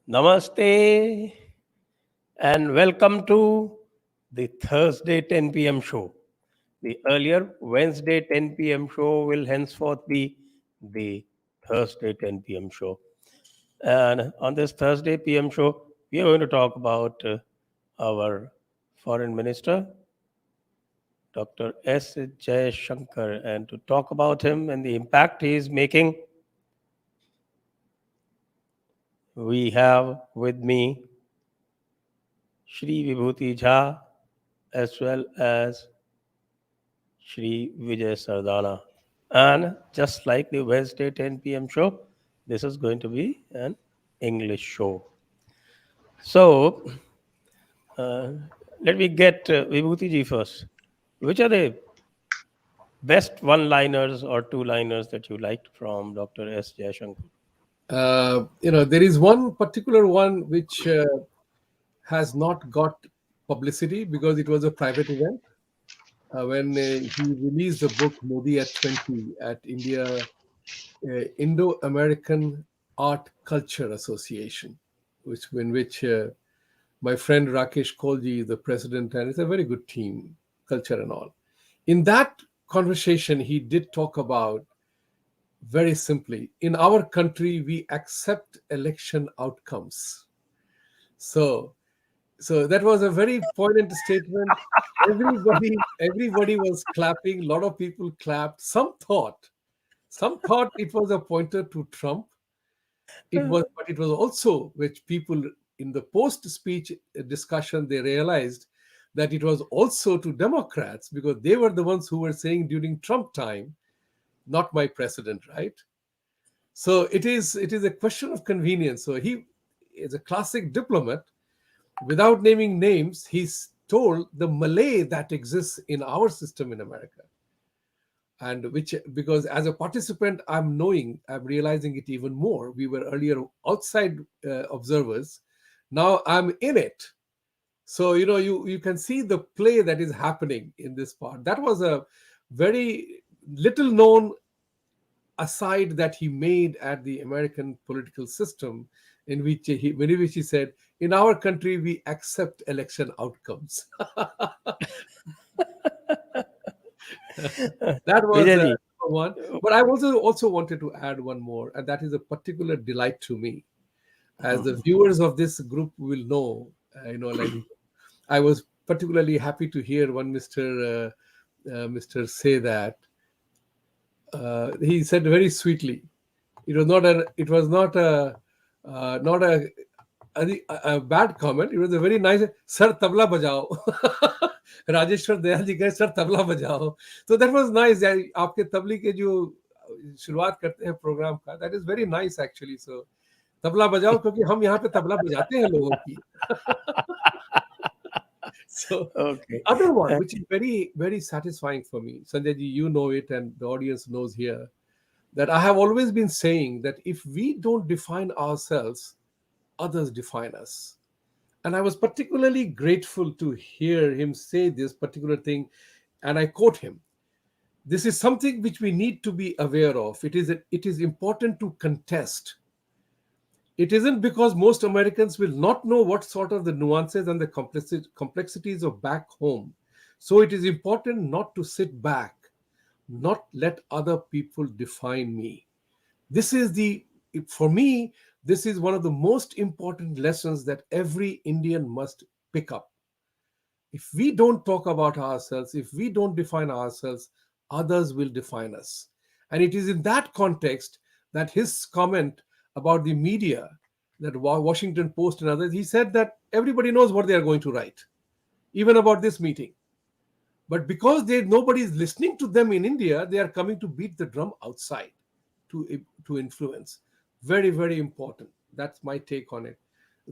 Namaste and welcome to the Thursday 10 p.m. show. The earlier Wednesday 10 p.m. show will henceforth be the Thursday 10 p.m. show. And on this Thursday p.m. show, we are going to talk about our foreign minister, Dr. S. Jaishankar. And to talk about him and the impact he is making, we have with me Shri Vibhuti Jha as well as Shri Vijay Sardana. And just like the Wednesday 10 p.m. show, this is going to be an English show. So, uh, let me get Vibhuti ji first. Which are the best one liners or two liners that you liked from Dr. S. Jaishankar? There is one particular one which has not got publicity because it was a private event. When he released the book Modi at 20 at Indo-American Art Culture Association, in which my friend Rakesh Kolji is the president, and it's a very good team, culture and all. In that conversation, he did talk about very simply, in our country, we accept election outcomes. So, so that was a very poignant statement. Everybody was clapping. A lot of people clapped. Some thought it was a pointer to Trump. But it was also which people in the post-speech discussion they realized that it was also to Democrats because they were the ones who were saying during Trump time, not my president, right? So it is a question of convenience. So he is a classic diplomat. Without naming names, he's told the Malay that exists in our system in America. And which, because as a participant, I'm realizing it even more. We were earlier outside observers. Now I'm in it. So, you can see the play that is happening in this part. That was a very little known aside that he made at the American political system, in which he said, in our country, we accept election outcomes. That was Vijay ji, one. But I also wanted to add one more, and that is a particular delight to me. As the viewers of this group will know, like I was particularly happy to hear one Mr. say that he said very sweetly. It was not a bad comment. It was a very nice sir tabla bajao. Rajeshwar Dayal ji कहे sir tabla बजाओ. So that was nice. आपके तबली के जो शुरुआत करते हैं programme का, that is very nice actually. So tabla बजाओ क्योंकि हम यहाँ पे तबला बजाते हैं लोगों की. So okay. the other one, which is very, very satisfying for me, Sanjay ji, you know it, and the audience knows here, that I have always been saying that if we don't define ourselves, others define us. And I was particularly grateful to hear him say this particular thing, and I quote him. This is something which we need to be aware of. It is important to contest. It isn't because most Americans will not know what sort of the nuances and the complexities of back home. So it is important not to sit back, not let other people define me. For me, this is one of the most important lessons that every Indian must pick up. If we don't talk about ourselves, if we don't define ourselves, others will define us. And it is in that context that his comment about the media, that Washington Post and others, he said that everybody knows what they are going to write, even about this meeting. But because nobody is listening to them in India, they are coming to beat the drum outside to influence. Very, very important. That's my take on it.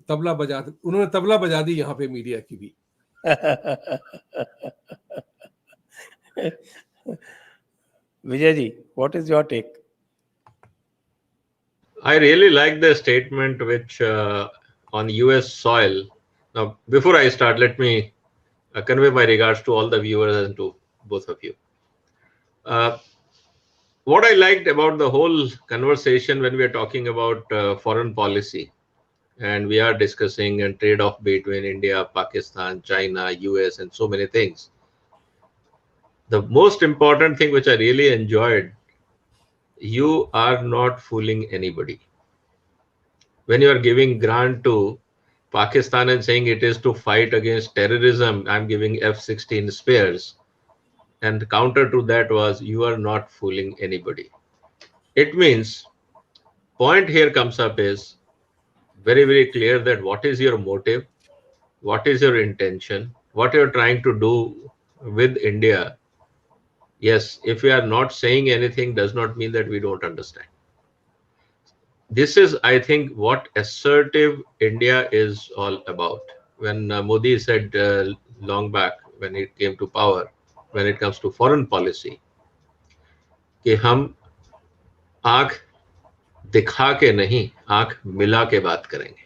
उन्होंने तबला बजा दी यहाँ पे media की भी. Vijay ji, what is your take? I really like the statement which on US soil. Now, before I start, let me convey my regards to all the viewers and to both of you. What I liked about the whole conversation when we are talking about foreign policy and we are discussing a trade-off between India, Pakistan, China, US, and so many things. The most important thing which I really enjoyed, you are not fooling anybody. When you are giving grant to Pakistan and saying it is to fight against terrorism, I'm giving F-16 spares. And the counter to that was, you are not fooling anybody. It means, point here comes up is very, very clear that what is your motive, what is your intention, what you're trying to do with India. Yes, if we are not saying anything does not mean that we don't understand. This is, I think, what assertive India is all about. When Modi said long back when it came to power, when it comes to foreign policy, कि हम आंख दिखा के नहीं, आंख मिला के बात करेंगे.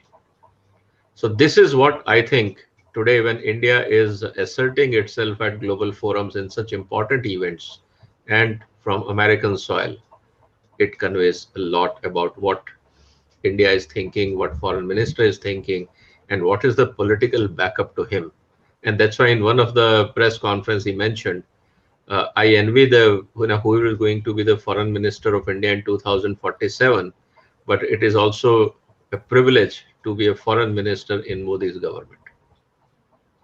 So this is what I think today when India is asserting itself at global forums in such important events and from American soil, it conveys a lot about what India is thinking, what foreign minister is thinking, and what is the political backup to him. And that's why in one of the press conference he mentioned, I envy the who is going to be the foreign minister of India in 2047, but it is also a privilege to be a foreign minister in Modi's government.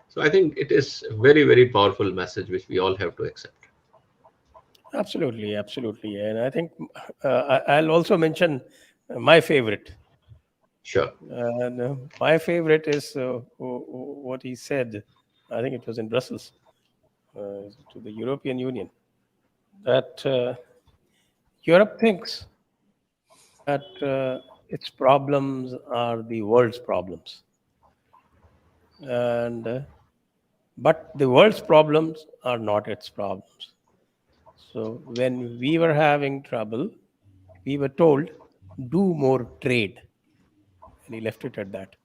So I think it is a very, very powerful message which we all have to accept. Absolutely, absolutely. And I think I'll also mention my favorite. Sure. And my favorite is what he said. I think it was in Brussels to the European Union that Europe thinks that its problems are the world's problems, and but the world's problems are not its problems. So when we were having trouble, we were told, do more trade. And he left it at that.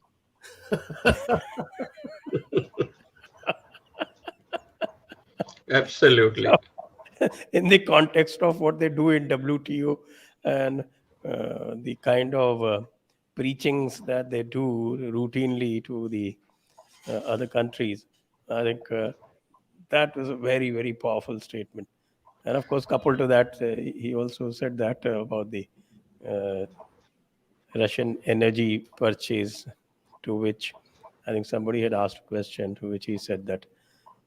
Absolutely. In the context of what they do in WTO and the kind of preachings that they do routinely to the other countries, I think that was a very, very powerful statement. And of course, coupled to that, he also said that about the uh, Russian energy purchase, to which I think somebody had asked a question, to which he said that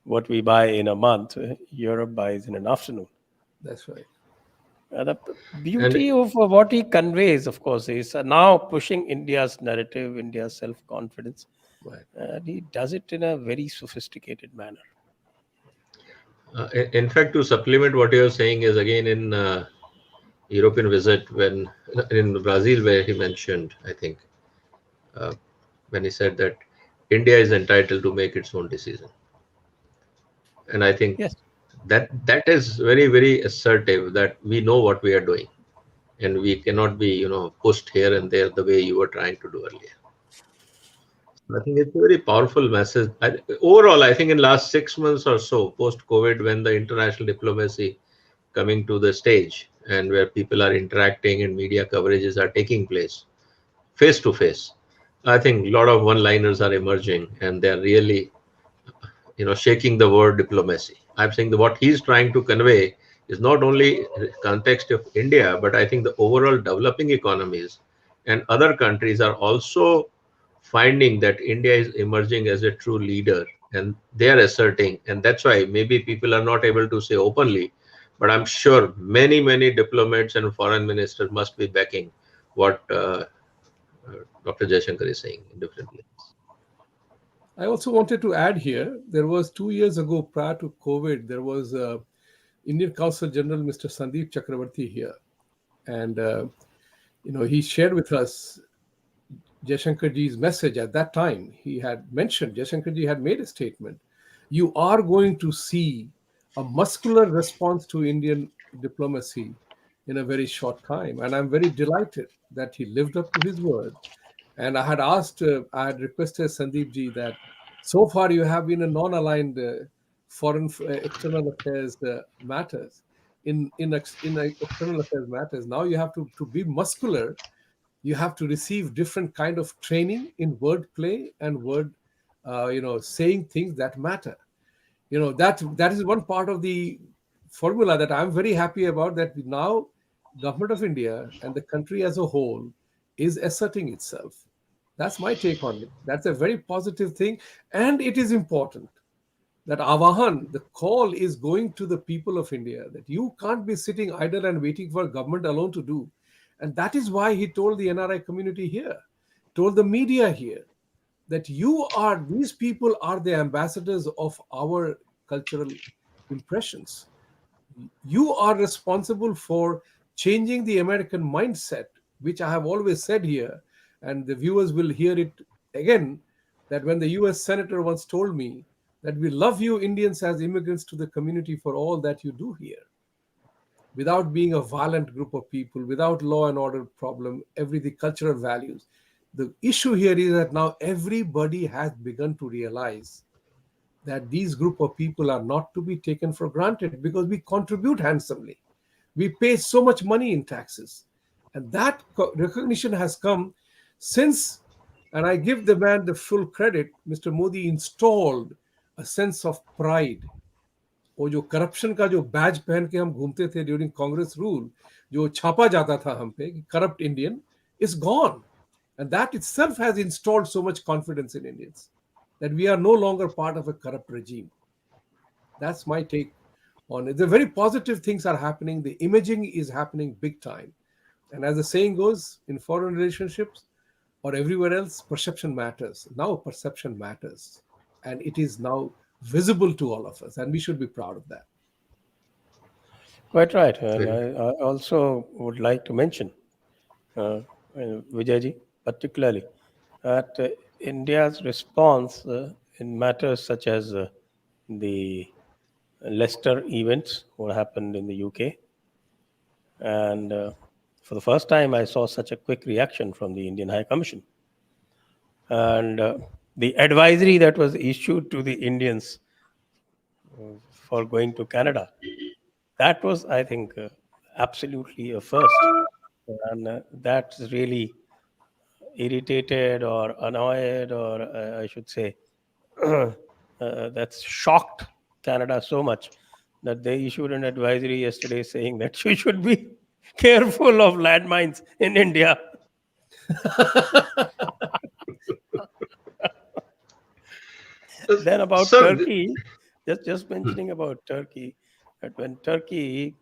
what we buy in a month, Europe buys in an afternoon. That's right. The And beauty of what he conveys, of course, is now pushing India's narrative, India's self confidence. Right. And he does it in a very sophisticated manner. in fact, to supplement what you're saying is again in European visit when in Brazil where he mentioned, I think, uh, when he said that India is entitled to make its own decision. And I think Yes. that is very, very assertive that we know what we are doing and we cannot be, pushed here and there the way you were trying to do earlier. I think it's a very powerful message. Overall, I think in last 6 months or so, post COVID, when the international diplomacy coming to the stage and where people are interacting and media coverages are taking place face to face, I think a lot of one-liners are emerging and they're really, shaking the word diplomacy. I'm saying that what he's trying to convey is not only context of India, but I think the overall developing economies and other countries are also finding that India is emerging as a true leader and they are asserting. And that's why maybe people are not able to say openly, but I'm sure many, many diplomats and foreign ministers must be backing what Dr. Jaishankar is saying in different places. I also wanted to add here, there was 2 years ago prior to COVID, there was Indian Consul General Mr. Sandeep Chakravarti here. And, he shared with us Jaishankarji's message at that time. He had mentioned, Jaishankarji had made a statement. You are going to see a muscular response to Indian diplomacy in a very short time. And I'm very delighted that he lived up to his word. And I had requested Sandeep ji that so far you have been a non-aligned foreign external affairs matters. In external affairs matters, now you have to be muscular You have to receive different kind of training in wordplay and saying things that matter. That is one part of the formula that I'm very happy about, that now government of India and the country as a whole is asserting itself. That's my take on it. That's a very positive thing, and it is important that Avahan, the call is going to the people of India, that you can't be sitting idle and waiting for government alone to do. And that is why he told the NRI community here, told the media here, that these people are the ambassadors of our cultural impressions. You are responsible for changing the American mindset, which I have always said here, and the viewers will hear it again, that when the US Senator once told me that we love you Indians as immigrants to the community for all that you do here, without being a violent group of people, without law and order problem, everything cultural values. The issue here is that now everybody has begun to realize that these group of people are not to be taken for granted, because we contribute handsomely. We pay so much money in taxes. And that recognition has come since, and I give the man the full credit, Mr. Modi installed a sense of pride. वो जो corruption का जो बैज पहन के हम घूमते थे during Congress rule, जो छापा जाता था हम पे कि corrupt Indian, is gone. And that itself has installed so much confidence in Indians that we are no longer part of a corrupt regime. That's my take on it. The very positive things are happening. The imaging is happening big time. And as the saying goes, in foreign relationships or everywhere else, perception matters. Now perception matters. And it is now visible to all of us. And we should be proud of that. Quite right. And I also would like to mention, Vijayji, particularly, that India's response in matters such as the Leicester events, what happened in the UK, and for the first time, I saw such a quick reaction from the Indian High Commission. And the advisory that was issued to the Indians for going to Canada, that was, I think, absolutely a first. And that's really irritated or annoyed, or I should say, that's shocked Canada so much that they issued an advisory yesterday saying that you should be careful of landmines in India. Then about Turkey, just mentioning about Turkey, that when Turkey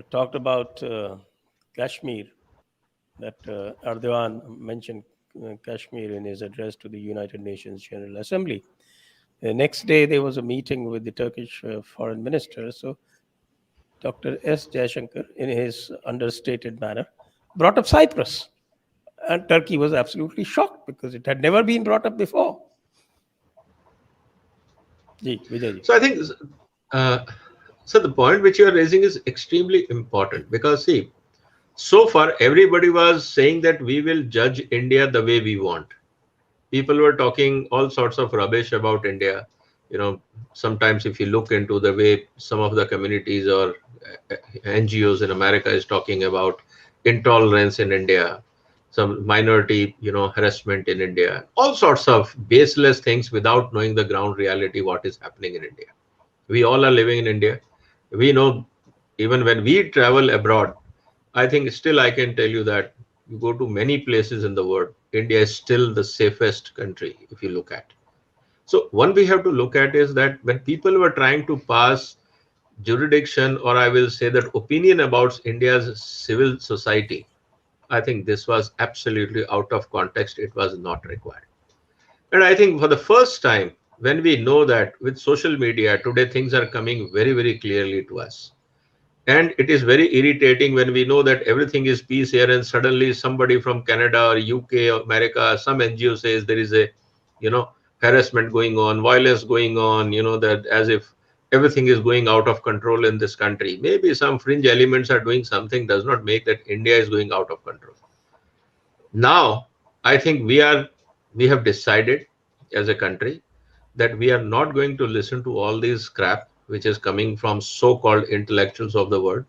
talked about Kashmir, that Erdogan mentioned Kashmir in his address to the United Nations General Assembly. The next day, there was a meeting with the Turkish foreign minister. So Dr. S. Jaishankar, in his understated manner, brought up Cyprus. And Turkey was absolutely shocked because it had never been brought up before. So I think, so the point which you are raising is extremely important, because see, so far everybody was saying that we will judge India the way we want. People were talking all sorts of rubbish about India. Sometimes if you look into the way some of the communities or NGOs in America is talking about intolerance in India, some minority, harassment in India, all sorts of baseless things without knowing the ground reality, what is happening in India. We all are living in India. We know, even when we travel abroad, I think still I can tell you that you go to many places in the world, India is still the safest country if you look at. So one we have to look at is that when people were trying to pass jurisdiction, or I will say that opinion about India's civil society, I think this was absolutely out of context. It was not required. And I think for the first time, when we know that with social media today, things are coming very, very clearly to us. And it is very irritating when we know that everything is peace here and suddenly somebody from Canada or UK or America, some NGO says there is a, harassment going on, violence going on, that as if everything is going out of control in this country. Maybe some fringe elements are doing something, does not make that India is going out of control. Now, I think we have decided as a country that we are not going to listen to all this crap which is coming from so-called intellectuals of the world.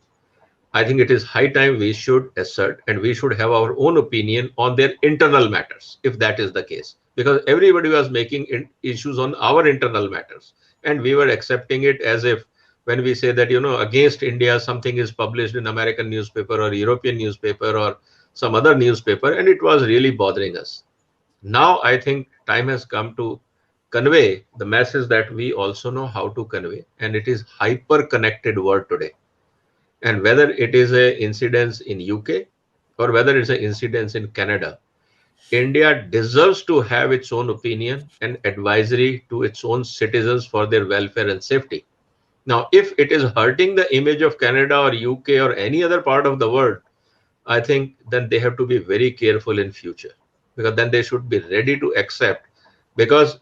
I think it is high time we should assert and we should have our own opinion on their internal matters, if that is the case. Because everybody was making issues on our internal matters. And we were accepting it as if when we say that, against India, something is published in American newspaper or European newspaper or some other newspaper, and it was really bothering us. Now, I think time has come to convey the message that we also know how to convey, and it is hyper connected world today. And whether it is a incidence in UK or whether it's an incidence in Canada, India deserves to have its own opinion and advisory to its own citizens for their welfare and safety. Now, if it is hurting the image of Canada or UK or any other part of the world, I think then they have to be very careful in future, because then they should be ready to accept, because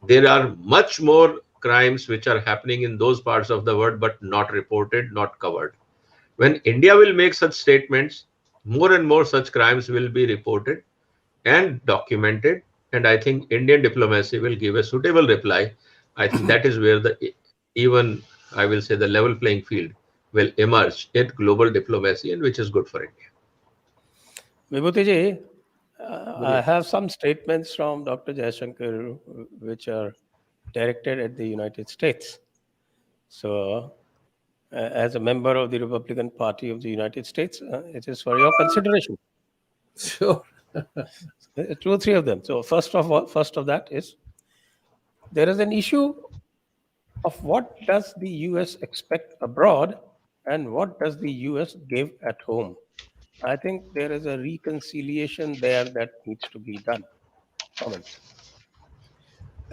there are much more crimes which are happening in those parts of the world but not reported, not covered. When India will make such statements, more and more such crimes will be reported and documented. And I think Indian diplomacy will give a suitable reply. I think that is where even, I will say, the level playing field will emerge in global diplomacy, and which is good for India. Vibhuti ji, I Brilliant. have some statements from Dr. Jaishankar which are directed at the United States. So, as a member of the Republican Party of the United States, it is for your consideration. Sure. Two or three of them. So, first of that is there is an issue of what does the US expect abroad and what does the US give at home. I think there is a reconciliation there that needs to be done. Comments.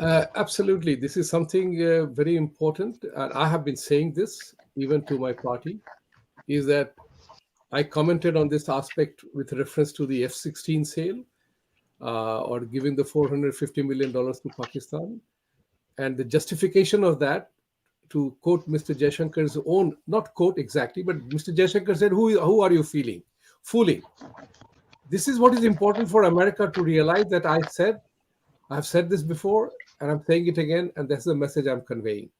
Absolutely. This is something very important. And I have been saying this even to my party, is that I commented on this aspect with reference to the F-16 sale, or giving the $450 million to Pakistan. And the justification of that, to quote Mr. Jaishankar's own, not quote exactly, but Mr. Jaishankar said, who are you fooling? This is what is important for America to realize, that I've said this before and I'm saying it again, and that's the message I'm conveying.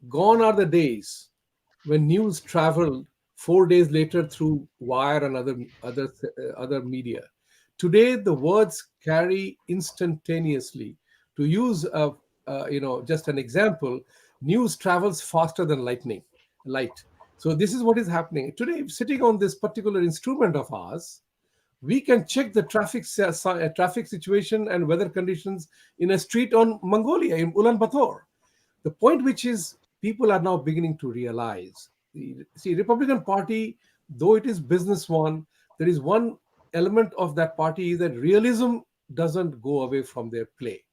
Gone are the days when news traveled 4 days later through wire and other media. Today, the words carry instantaneously. To use just an example, news travels faster than light. So this is what is happening today. Sitting on this particular instrument of ours, we can check the traffic situation and weather conditions in a street on Mongolia, in Ulaanbaatar. The point which is, people are now beginning to realize, see, Republican Party, though it is business one, there is one element of that party, is that realism doesn't go away from their play.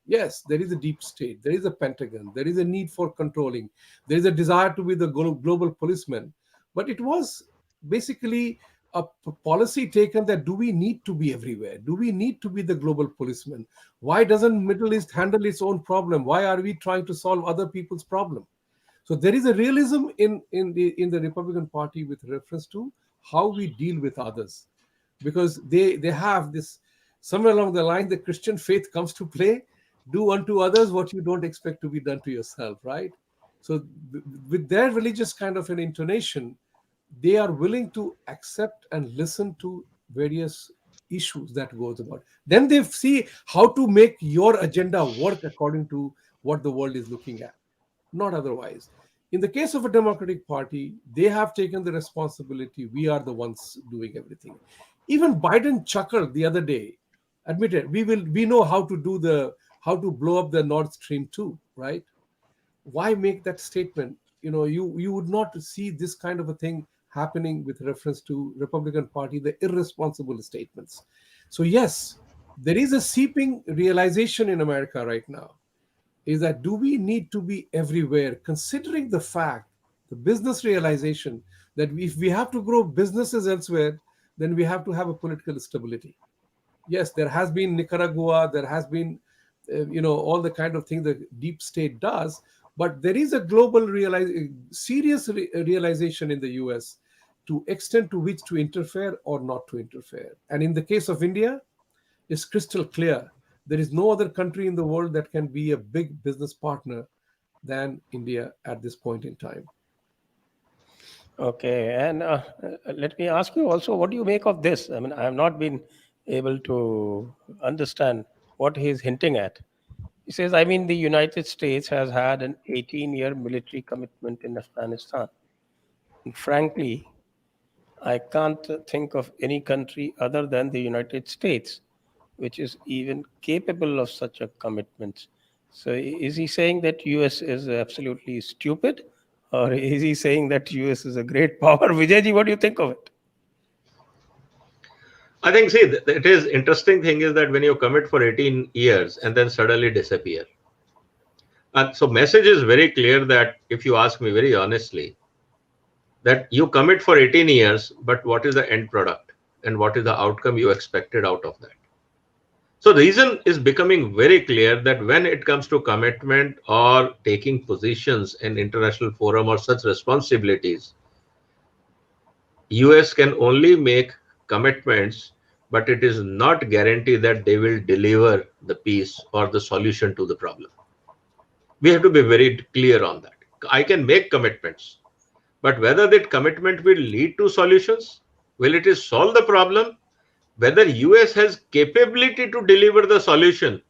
Yes, there is a deep state, there is a Pentagon, there is a need for controlling, there is a desire to be the global policeman. But it was basically a policy taken that, do we need to be everywhere? Do we need to be the global policeman? Why doesn't Middle East handle its own problem? Why are we trying to solve other people's problem? So there is a realism in the Republican Party with reference to how we deal with others, because they have this, somewhere along the line, the Christian faith comes to play. Do unto others what you don't expect to be done to yourself, right? So with their religious kind of an intonation, they are willing to accept and listen to various issues that goes about. Then they see how to make your agenda work according to what the world is looking at, not otherwise. In the case of a Democratic Party, they have taken the responsibility. We are the ones doing everything. Even Biden chuckled the other day, admitted, we know how to blow up the Nord Stream 2, right? Why make that statement? You would not see this kind of a thing happening with reference to Republican Party, the irresponsible statements. So yes, there is a seeping realization in America right now, is that, do we need to be everywhere, considering the fact, the business realization, that if we have to grow businesses elsewhere, then we have to have a political stability. Yes, there has been Nicaragua, there has been all the kind of thing the deep state does, but there is a global serious realization in the US to extent to which to interfere or not to interfere. And in the case of India, it's crystal clear. There is no other country in the world that can be a big business partner than India at this point in time. Okay, and let me ask you also, what do you make of this? I mean, I have not been able to understand what he is hinting at. He says, I mean, the United States has had an 18-year military commitment in Afghanistan. And frankly, I can't think of any country other than the United States which is even capable of such a commitment. So is he saying that US is absolutely stupid, or is he saying that US is a great power? Vijayji, what do you think of it? I think, see, it is interesting thing is that when you commit for 18 years and then suddenly disappear. And so message is very clear that if you ask me very honestly, that you commit for 18 years, but what is the end product and what is the outcome you expected out of that? So the reason is becoming very clear that when it comes to commitment or taking positions in international forum or such responsibilities, US can only make commitments, but it is not guaranteed that they will deliver the peace or the solution to the problem. We have to be very clear on that. I can make commitments, but whether that commitment will lead to solutions, will it is solve the problem, whether US has capability to deliver the solution,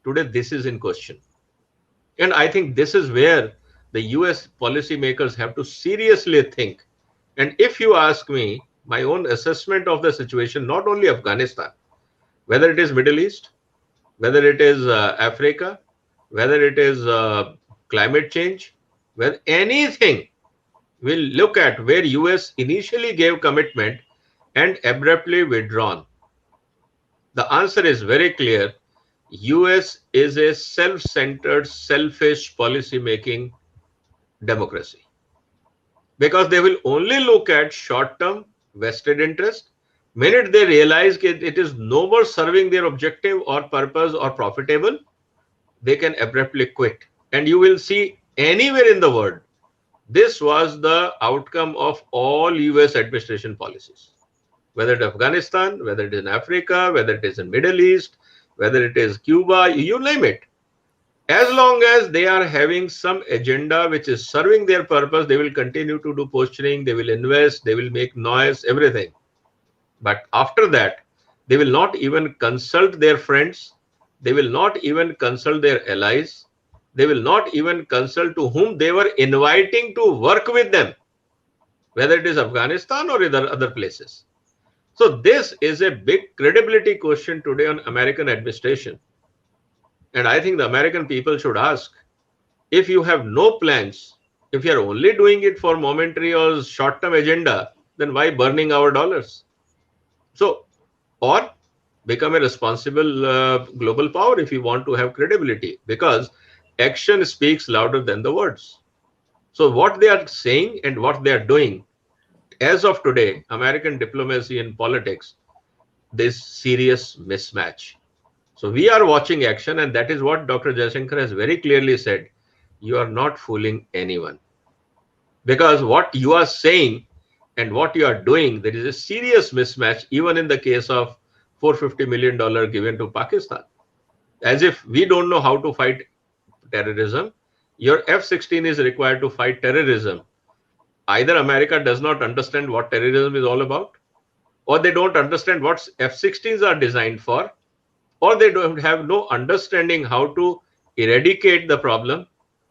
today this is in question. And I think this is where the US policymakers have to seriously think. And if you ask me, my own assessment of the situation, not only Afghanistan, whether it is Middle East, whether it is Africa, whether it is climate change, whether anything, we'll look at where US initially gave commitment and abruptly withdrawn. The answer is very clear. US is a self-centered, selfish policy-making democracy because they will only look at short-term vested interest. Minute they realize that it is no more serving their objective or purpose or profitable, they can abruptly quit. And you will see anywhere in the world, this was the outcome of all US administration policies, whether it is Afghanistan, whether it is in Africa, whether it is in Middle East, whether it is Cuba, you name it. As long as they are having some agenda which is serving their purpose, they will continue to do posturing, they will invest, they will make noise, everything. But after that, they will not even consult their friends, they will not even consult their allies, they will not even consult to whom they were inviting to work with them, whether it is Afghanistan or other places. So this is a big credibility question today on American administration. And I think the American people should ask, if you have no plans, if you are only doing it for momentary or short-term agenda, then why burning our dollars? So, or become a responsible global power if you want to have credibility, because action speaks louder than the words. So what they are saying and what they are doing, as of today, American diplomacy and politics, this serious mismatch. So we are watching action, and that is what Dr. Jaishankar has very clearly said. You are not fooling anyone, because what you are saying and what you are doing, there is a serious mismatch, even in the case of $450 million given to Pakistan. As if we don't know how to fight terrorism. Your F-16 is required to fight terrorism. Either America does not understand what terrorism is all about, or they don't understand what F-16s are designed for, or they don't have no understanding how to eradicate the problem,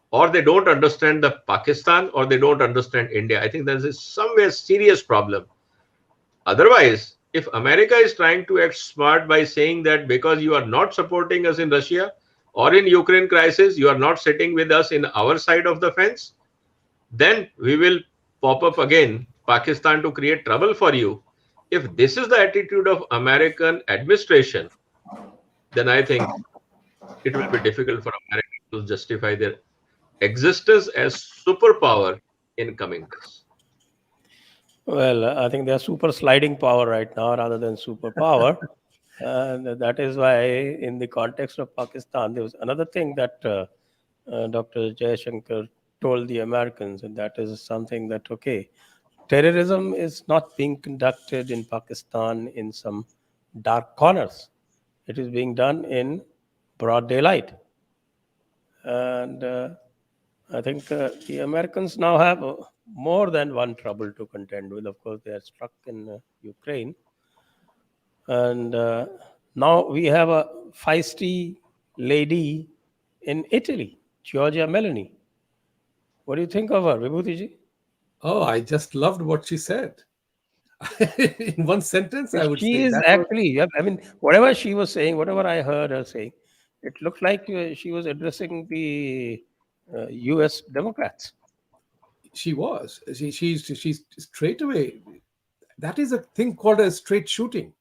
or they don't understand the Pakistan, or they don't understand India. I think there is somewhere serious problem. Otherwise, if America is trying to act smart by saying that because you are not supporting us in Russia or in Ukraine crisis, you are not sitting with us in our side of the fence, then we will pop up again Pakistan to create trouble for you. If this is the attitude of American administration, then I think it will be difficult for America to justify their existence as superpower in coming days. Well, I think they are super sliding power right now rather than superpower. And that is why, in the context of Pakistan, there was another thing that Dr. Jaishankar told the Americans, and that is something that, okay, terrorism is not being conducted in Pakistan in some dark corners. It is being done in broad daylight. And I think the Americans now have more than one trouble to contend with. Of course, they are stuck in Ukraine, and now we have a feisty lady in Italy, Giorgia Meloni. What do you think of her, Vibhuti? Oh, I just loved what she said. In one sentence, I would She say is that was. actually, yeah, I mean, whatever she was saying, whatever I heard her saying, it looked like she was addressing the US Democrats. She was. She's straight away. That is a thing called a straight shooting.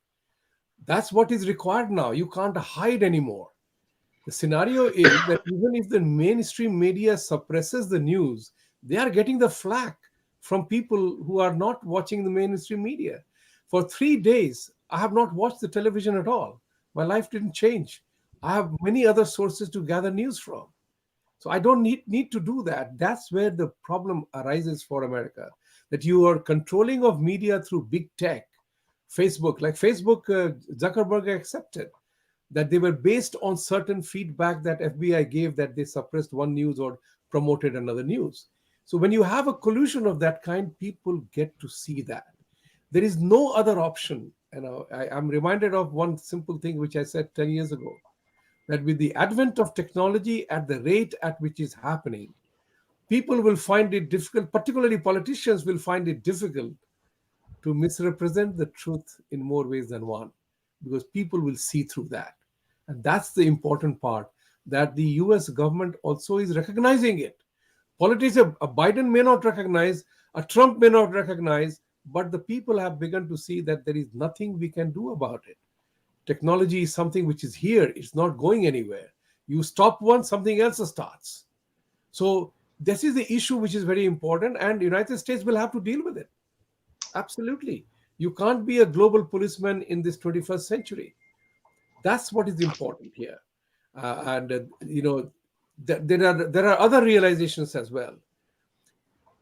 That's what is required now. You can't hide anymore. The scenario is that even if the mainstream media suppresses the news, they are getting the flack from people who are not watching the mainstream media. For 3 days, I have not watched the television at all. My life didn't change. I have many other sources to gather news from. So I don't need to do that. That's where the problem arises for America. That you are controlling of media through big tech, Facebook. Like Facebook, Zuckerberg accepted that they were based on certain feedback that FBI gave, that they suppressed one news or promoted another news. So when you have a collusion of that kind, people get to see that. There is no other option. And I'm reminded of one simple thing which I said 10 years ago, that with the advent of technology at the rate at which is happening, people will find it difficult, particularly politicians will find it difficult to misrepresent the truth in more ways than one, because people will see through that. And that's the important part, that the US government also is recognizing it. Politicians, a Biden may not recognize, a Trump may not recognize, but the people have begun to see that there is nothing we can do about it. Technology is something which is here, it's not going anywhere. You stop one, something else starts. So this is the issue which is very important, and the United States will have to deal with it. Absolutely. You can't be a global policeman in this 21st century. That's what is important here. And there are other realizations as well.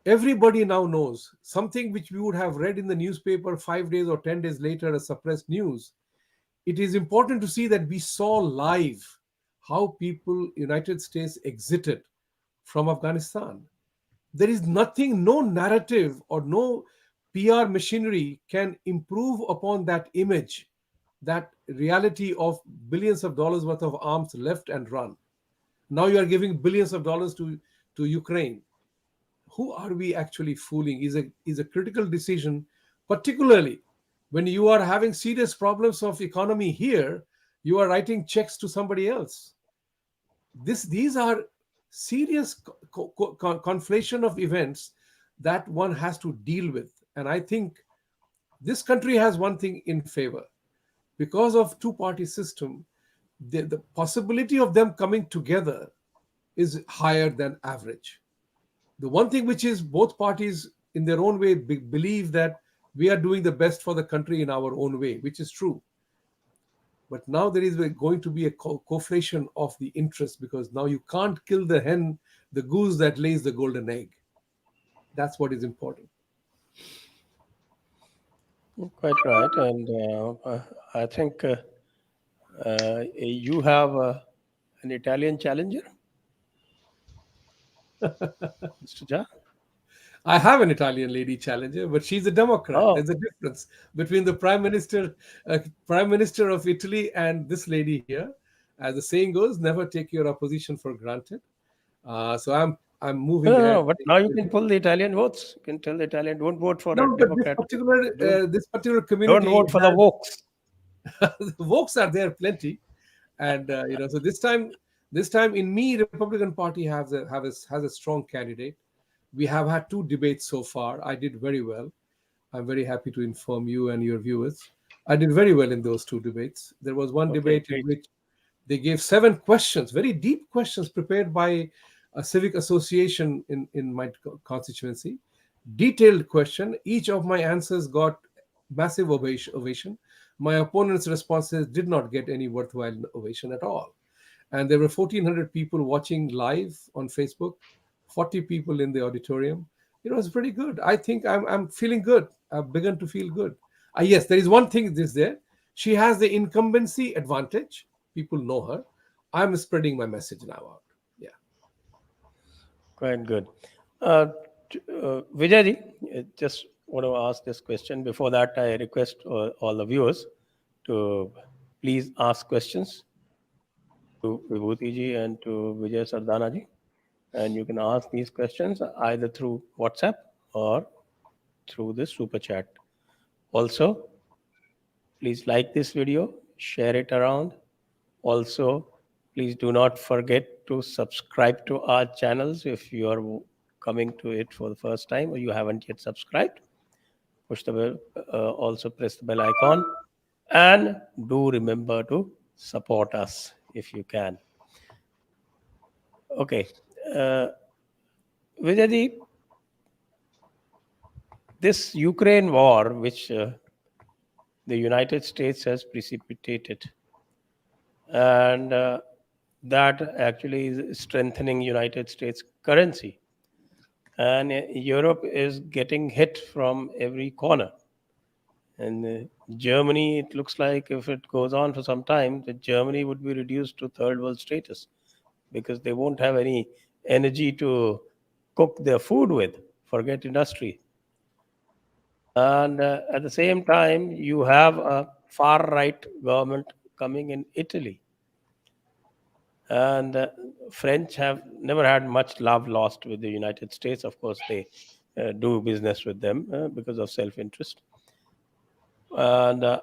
Everybody now knows something which we would have read in the newspaper 5 days or 10 days later as suppressed news. It is important to see that we saw live how people, United States, exited from Afghanistan. There is nothing, no narrative or no PR machinery can improve upon that image, that reality of billions of dollars worth of arms left and run. Now you are giving billions of dollars to Ukraine. Who are we actually fooling is a critical decision, particularly when you are having serious problems of economy here. You are writing checks to somebody else. These are serious conflation of events that one has to deal with. And I think this country has one thing in favor. Because of two-party system, the possibility of them coming together is higher than average. The one thing which is, both parties in their own way believe that we are doing the best for the country in our own way, which is true. But now there is going to be a conflation of the interest, because now you can't kill the hen, the goose that lays the golden egg. That's what is important. Quite right. And I think you have an Italian challenger, Mr. Jha. I have an Italian lady challenger, but she's a Democrat. Oh, There's a difference between the Prime Minister of Italy, and this lady here. As the saying goes, never take your opposition for granted. So I'm no, moving no, ahead. no. But now you can pull the Italian votes. You can tell the Italian, don't vote for a No, but Democrat. this particular Don't community vote for the has Vokes. the Vokes are there plenty, and so this time in me, Republican Party has a strong candidate. We have had two debates so far. I did very well. I'm very happy to inform you and your viewers. I did very well in those two debates. There was one Okay, debate in great. which they gave 7 questions, very deep questions prepared by a civic association in my constituency. Detailed question. Each of my answers got massive ovation. My opponent's responses did not get any worthwhile ovation at all. And there were 1,400 people watching live on Facebook, 40 people in the auditorium. It was pretty good. I think I'm feeling good. I've begun to feel good. Yes, there is one thing this there. She has the incumbency advantage. People know her. I'm spreading my message now out. Yeah. Quite good. Uh, Vijay ji, just want to ask this question. Before that, I request all the viewers to please ask questions to Vibhuti ji and to Vijay Sardana ji. And you can ask these questions either through WhatsApp or through the super chat. Also, please like this video, share it around. Also, please do not forget to subscribe to our channels if you are coming to it for the first time or you haven't yet subscribed. Push the bell, also press the bell icon, and do remember to support us if you can. Okay, uh, Vijay, this Ukraine war, which the United States has precipitated, and that actually is strengthening United States currency, and Europe is getting hit from every corner. And Germany, it looks like if it goes on for some time, that Germany would be reduced to third world status because they won't have any energy to cook their food with. Forget industry. And at the same time, you have a far right government coming in Italy. And French have never had much love lost with the United States. Of course, they do business with them because of self interest. And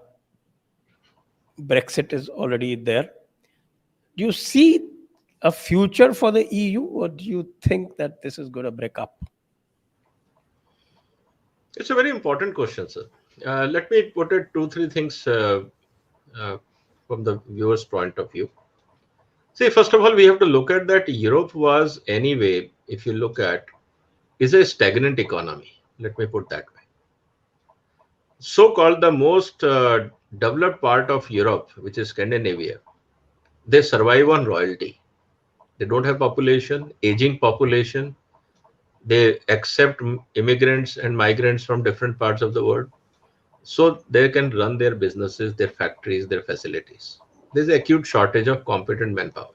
Brexit is already there. Do you see a future for the EU, or do you think that this is going to break up? It's a very important question, sir. Let me put it two, three things uh, from the viewer's point of view. See, first of all, we have to look at that Europe was anyway, if you look at, is a stagnant economy. Let me put that way. So-called the most developed part of Europe, which is Scandinavia, they survive on royalty. They don't have population, aging population. They accept immigrants and migrants from different parts of the world. So they can run their businesses, their factories, their facilities. There's an acute shortage of competent manpower.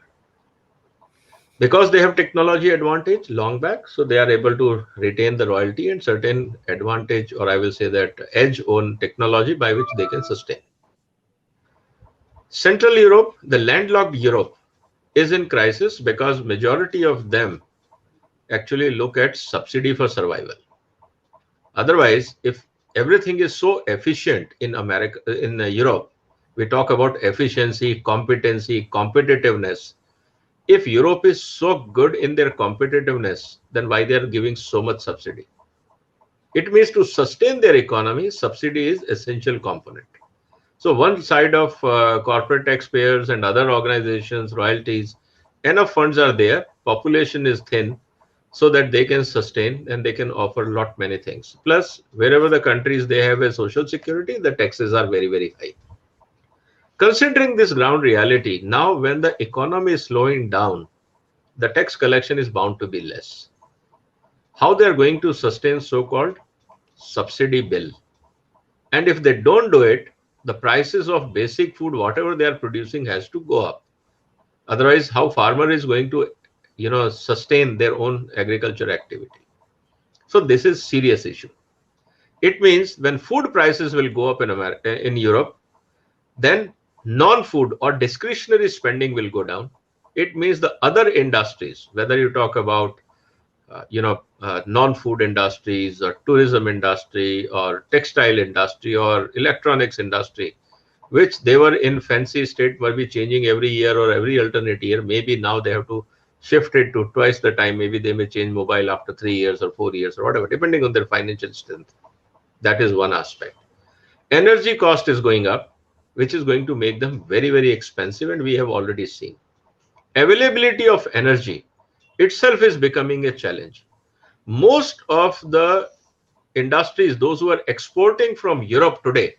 Because they have technology advantage long back, so they are able to retain the royalty and certain advantage, or I will say that edge on technology by which they can sustain. Central Europe, the landlocked Europe, is in crisis because majority of them actually look at subsidy for survival. Otherwise, if everything is so efficient in America, in Europe, we talk about efficiency, competency, competitiveness. If Europe is so good in their competitiveness, then why they are giving so much subsidy? It means to sustain their economy, subsidy is essential component. So one side of corporate taxpayers and other organizations, royalties, enough funds are there, population is thin, so that they can sustain and they can offer lot many things. Plus, wherever the countries they have a social security, the taxes are very, very high. Considering this ground reality, now when the economy is slowing down, the tax collection is bound to be less. How they are going to sustain so-called subsidy bill? And if they don't do it, the prices of basic food, whatever they are producing, has to go up. Otherwise, how farmer is going to, sustain their own agriculture activity? So this is serious issue. It means when food prices will go up in America, in Europe, then non-food or discretionary spending will go down. It means the other industries, whether you talk about non-food industries or tourism industry or textile industry or electronics industry, which they were in fancy state, were be changing every year or every alternate year. Maybe now they have to shift it to twice the time. Maybe they may change mobile after 3 years or 4 years or whatever, depending on their financial strength. That is one aspect. Energy cost is going up, which is going to make them very, very expensive, and we have already seen. Availability of energy itself is becoming a challenge. Most of the industries, those who are exporting from Europe today,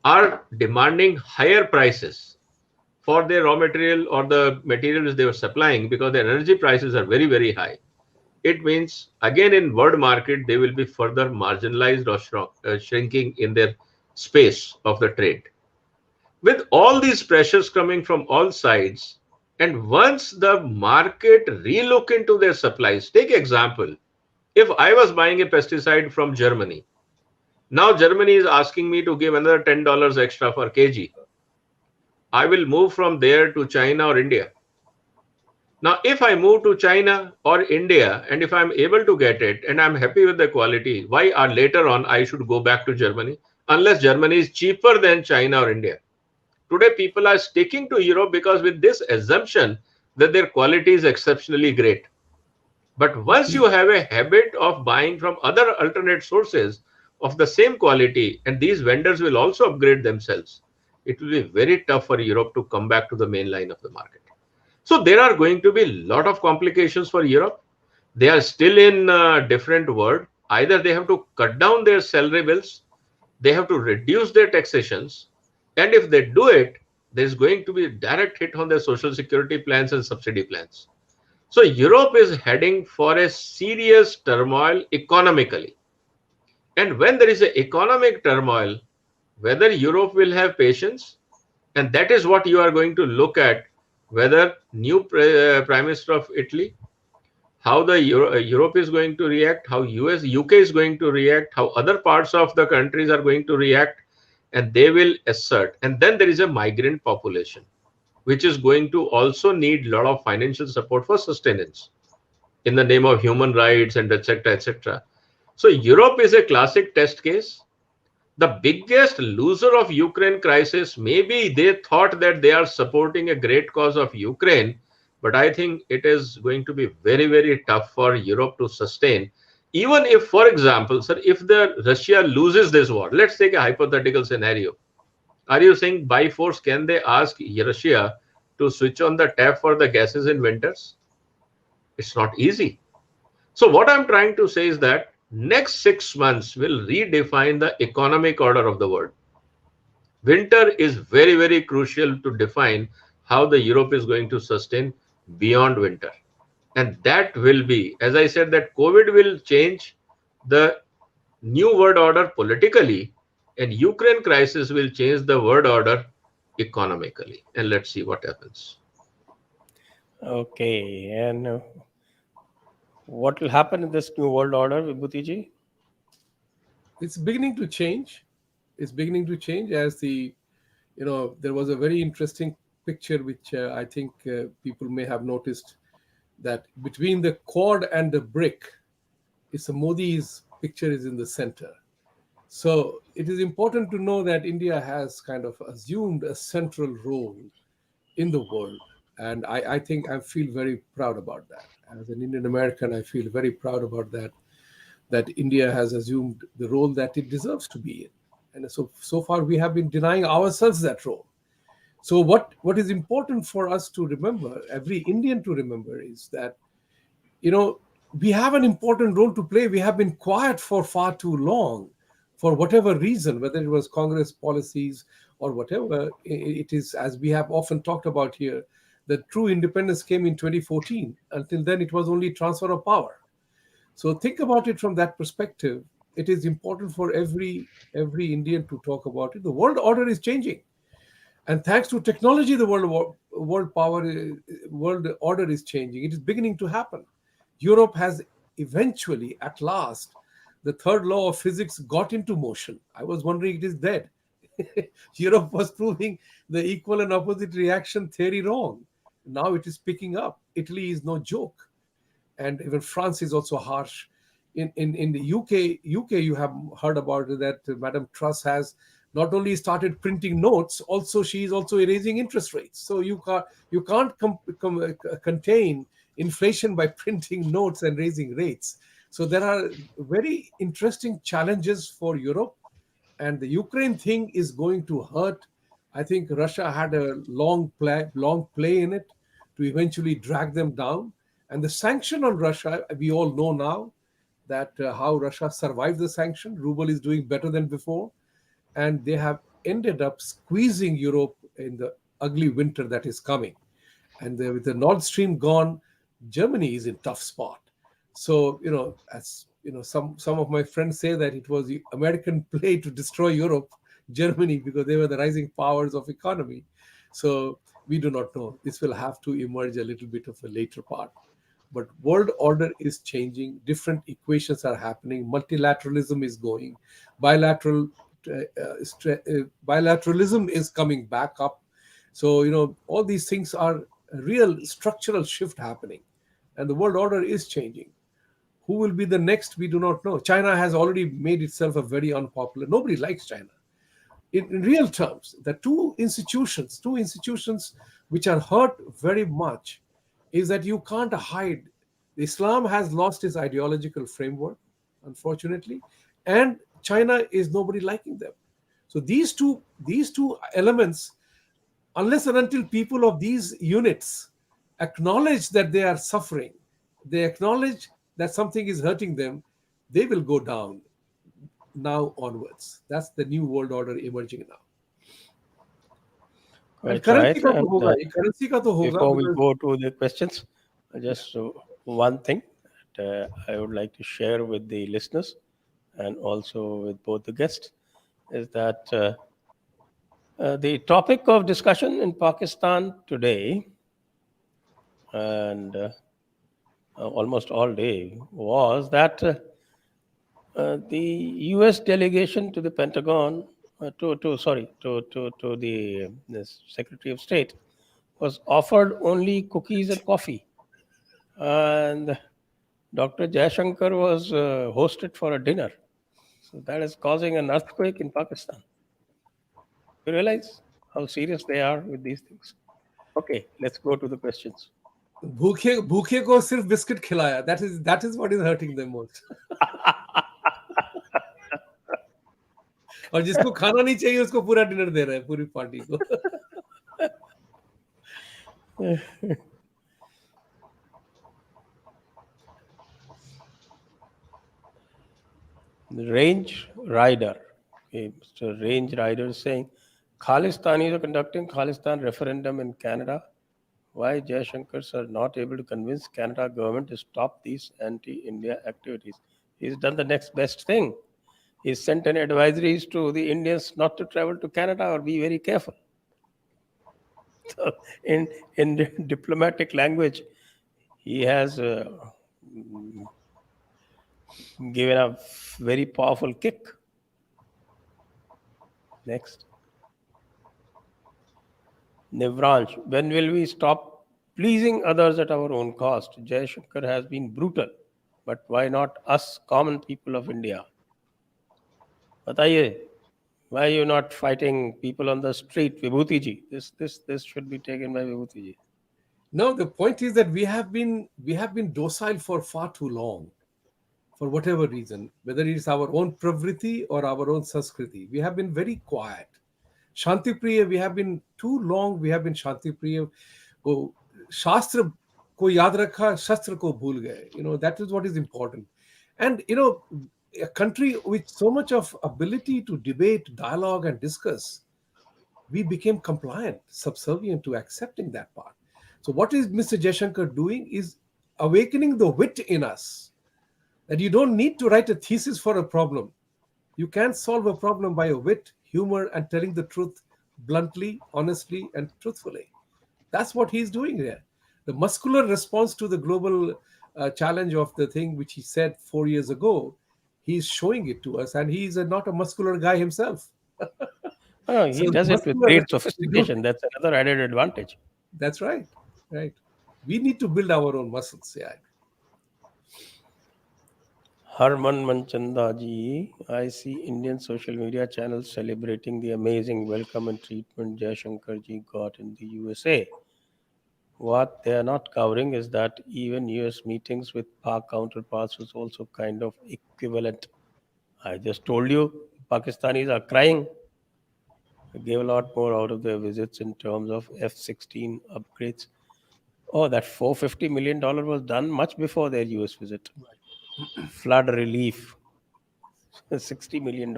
are demanding higher prices for their raw material or the materials they were supplying because the energy prices are very, very high. It means, again, in world market, they will be further marginalized or shrinking in their space of the trade. With all these pressures coming from all sides, And once the market relook into their supplies, take example, if I was buying a pesticide from Germany, now Germany is asking me to give another $10 extra for kg. I will move from there to China or India. Now, if I move to China or India and if I'm able to get it and I'm happy with the quality, why are later on I should go back to Germany unless Germany is cheaper than China or India? Today, people are sticking to Europe because with this assumption that their quality is exceptionally great. But once you have a habit of buying from other alternate sources of the same quality, and these vendors will also upgrade themselves, it will be very tough for Europe to come back to the main line of the market. So there are going to be a lot of complications for Europe. They are still in a different world. Either they have to cut down their salary bills, they have to reduce their taxations, and if they do it, there's going to be a direct hit on their social security plans and subsidy plans. So Europe is heading for a serious turmoil economically. And when there is an economic turmoil, whether Europe will have patience, and that is what you are going to look at, whether new Prime Minister of Italy, how the Europe is going to react, how US, UK is going to react, how other parts of the countries are going to react, and they will assert. And then there is a migrant population, which is going to also need a lot of financial support for sustenance in the name of human rights and etc. etc. So Europe is a classic test case. The biggest loser of Ukraine crisis, maybe they thought that they are supporting a great cause of Ukraine, but I think it is going to be very, very tough for Europe to sustain. Even if, for example, sir, if the Russia loses this war, let's take a hypothetical scenario. Are you saying by force can they ask Russia to switch on the tap for the gases in winters? It's not easy. So what I'm trying to say is that next 6 months will redefine the economic order of the world. Winter is very, very crucial to define how the Europe is going to sustain beyond winter. And that will be, as I said, that COVID will change the new world order politically, and Ukraine crisis will change the world order economically. And let's see what happens. Okay, and what will happen in this new world order, Vibhuti ji? It's beginning to change. It's beginning to change as there was a very interesting picture which I think people may have noticed, that between the quad and the brick, it's a Modi's picture is in the center. So it is important to know that India has kind of assumed a central role in the world. And I think I feel very proud about that. As an Indian American, I feel very proud about that, that India has assumed the role that it deserves to be in. And so far, we have been denying ourselves that role. So what is important for us to remember, every Indian to remember, is that, we have an important role to play. We have been quiet for far too long, for whatever reason, whether it was Congress policies or whatever. It is, as we have often talked about here, the true independence came in 2014. Until then, it was only transfer of power. So think about it from that perspective. It is important for every Indian to talk about it. The world order is changing, and thanks to technology, the world order is changing. It is beginning to happen. Europe has eventually, at last, the third law of physics got into motion. I was wondering it is dead. Europe was proving the equal and opposite reaction theory wrong. Now it is picking up. Italy is no joke, and even France is also harsh. In the UK, you have heard about it, that Madame Truss has not only started printing notes, also she is also erasing interest rates. So you can't contain inflation by printing notes and raising rates. So there are very interesting challenges for Europe, and the Ukraine thing is going to hurt. I think Russia had a long play in it to eventually drag them down. And the sanction on Russia, we all know now that how Russia survived the sanction. Ruble is doing better than before, and they have ended up squeezing Europe in the ugly winter that is coming. And with the Nord Stream gone, Germany is in tough spot. So as some of my friends say that it was the American play to destroy Europe, Germany, because they were the rising powers of economy. So We do not know. This will have to emerge a little bit of a later part. But world order is changing. Different equations are happening. Multilateralism is going. Bilateral bilateralism is coming back up. So all these things are a real structural shift happening, and the world order is changing. Who will be the next? We do not know. China has already made itself a very unpopular. Nobody likes China. In real terms, the two institutions which are hurt very much is that you can't hide. Islam has lost its ideological framework, unfortunately, and China is nobody liking them. So these two elements, unless and until people of these units acknowledge that they are suffering, they acknowledge that something is hurting them, they will go down now onwards. That's the new world order emerging now. And Quite currency right. का तो And होगा ही, currency का तो होगा before we because go to the questions, yeah. just one thing that I would like to share with the listeners and also with both the guests is that the topic of discussion in Pakistan today and almost all day was that the U.S. delegation to the Pentagon, to the Secretary of State, was offered only cookies and coffee, and Dr. Jaishankar was hosted for a dinner. So that is causing an earthquake in Pakistan. You realize how serious they are with these things. Okay, let's go to the questions. भूखे भूखे को सिर्फ biscuit खिलाया. That is what is hurting them most. और जिसको खाना नहीं चाहिए उसको पूरा डिनर दे रहे हैं पूरी पार्टी को. Range Rider. Okay, Mr. Range Rider is saying Khalistanis are conducting Khalistan referendum in Canada. Why Jaishankars are not able to convince Canada government to stop these anti-India activities? He's done the next best thing. He's sent an advisories to the Indians not to travel to Canada or be very careful. So in diplomatic language, he has given a very powerful kick. Next. Nivransh, when will we stop pleasing others at our own cost? Jaishankar has been brutal, but why not us common people of India? Bataiye, why are you not fighting people on the street? Vibhuti Ji, this should be taken by Vibhuti Ji. No, the point is that we have been docile for far too long, for whatever reason, whether it's our own pravriti or our own Sanskriti. We have been very quiet. Shanti Priya, we have been too long, we have been Shanti Priya. Oh, Shastra ko yaad rakha, Shastra ko bhul gaye. That is what is important. And, a country with so much of ability to debate, dialogue, and discuss, we became compliant, subservient to accepting that part. So what is Mr. Jaishankar doing is awakening the wit in us, that you don't need to write a thesis for a problem. You can solve a problem by a wit, humor, and telling the truth bluntly, honestly, and truthfully. That's what he's doing there. The muscular response to the global challenge of the thing which he said 4 years ago, he's showing it to us, and he's not a muscular guy himself. Oh, he So does it with muscular, great we don't. sophistication. That's another added advantage. That's right, right. We need to build our own muscles. Yeah. Harman Manchanda ji, I see Indian social media channels celebrating the amazing welcome and treatment Jaishankar ji got in the USA. What they are not covering is that even US meetings with Pak counterparts was also kind of equivalent. I just told you, Pakistanis are crying. They gave a lot more out of their visits in terms of F-16 upgrades. Oh, that $450 million was done much before their US visit. Flood relief, $60 million.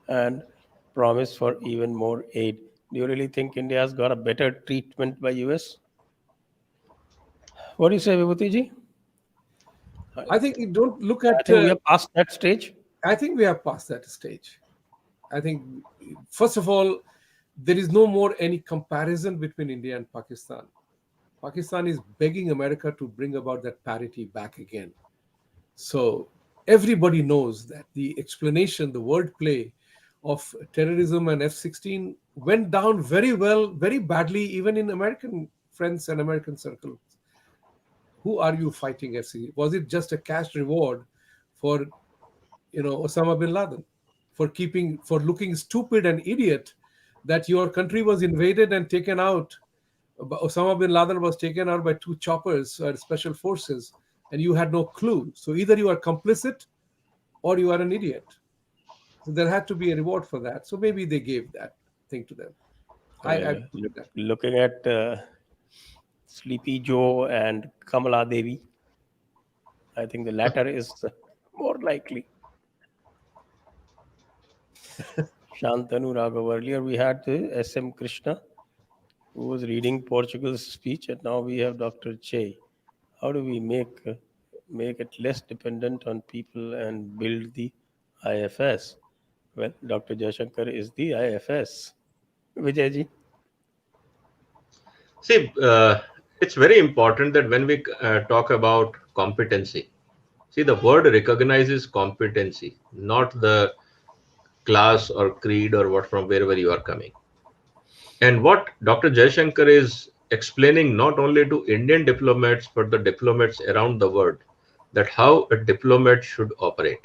And promise for even more aid. Do you really think India has got a better treatment by US? What do you say, Vibhuti ji? I think you don't look I at. think we are past that stage. I think we are past that stage. I think, first of all, there is no more any comparison between India and Pakistan. Pakistan is begging America to bring about that parity back again. So everybody knows that the explanation, the wordplay of terrorism and F-16 went down very well, very badly, even in American friends and American circles. Who are you fighting, FC? Was it just a cash reward for, Osama bin Laden, for looking stupid and idiot, that your country was invaded and taken out? Osama bin Laden was taken out by two choppers or special forces, and you had no clue. So either you are complicit or you are an idiot. So there had to be a reward for that. So maybe they gave that thing to them. I believe that. Looking at Sleepy Joe and Kamala Devi, I think the latter is more likely. Shantanu Raghav. Earlier we had S.M. Krishna, who was reading Portugal's speech, and now we have Dr. Che. How do we make it less dependent on people and build the IFS? Well, Dr. Jaishankar is the IFS. Vijayji. See, it's very important that when we talk about competency, see, the word recognizes competency, not the class or creed or what from wherever you are coming. And what Dr. Jaishankar is explaining not only to Indian diplomats, but the diplomats around the world, that how a diplomat should operate.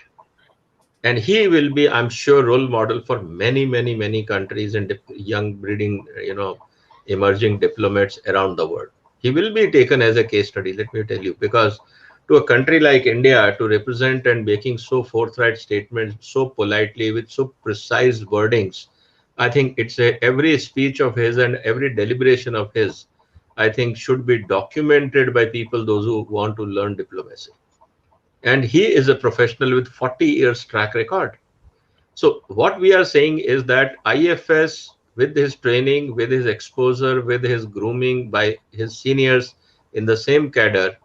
And he will be, I'm sure, role model for many, many, many countries and young breeding, emerging diplomats around the world. He will be taken as a case study, let me tell you, because to a country like India to represent and making so forthright statements so politely with so precise wordings, I think every speech of his and every deliberation of his, I think, should be documented by people, those who want to learn diplomacy. And he is a professional with 40 years track record. So what we are saying is that IFS, with his training, with his exposure, with his grooming by his seniors in the same cadre,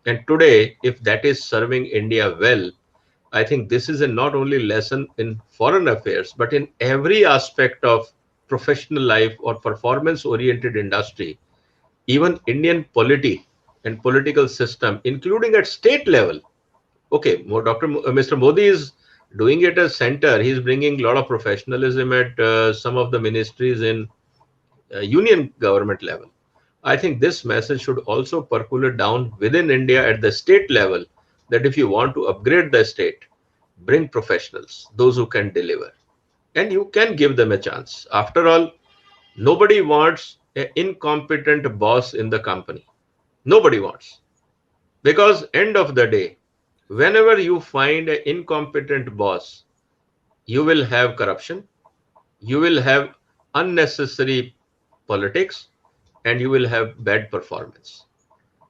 and today, if that is serving India well, I think this is a not only lesson in foreign affairs, but in every aspect of professional life or performance-oriented industry, even Indian polity and political system, including at state level. Okay, Mr. Modi is doing it as center. He's bringing a lot of professionalism at some of the ministries in union government level. I think this message should also percolate down within India at the state level, that if you want to upgrade the state, bring professionals, those who can deliver, and you can give them a chance. After all, nobody wants an incompetent boss in the company. Nobody wants. Because end of the day, whenever you find an incompetent boss, you will have corruption, you will have unnecessary politics, and you will have bad performance.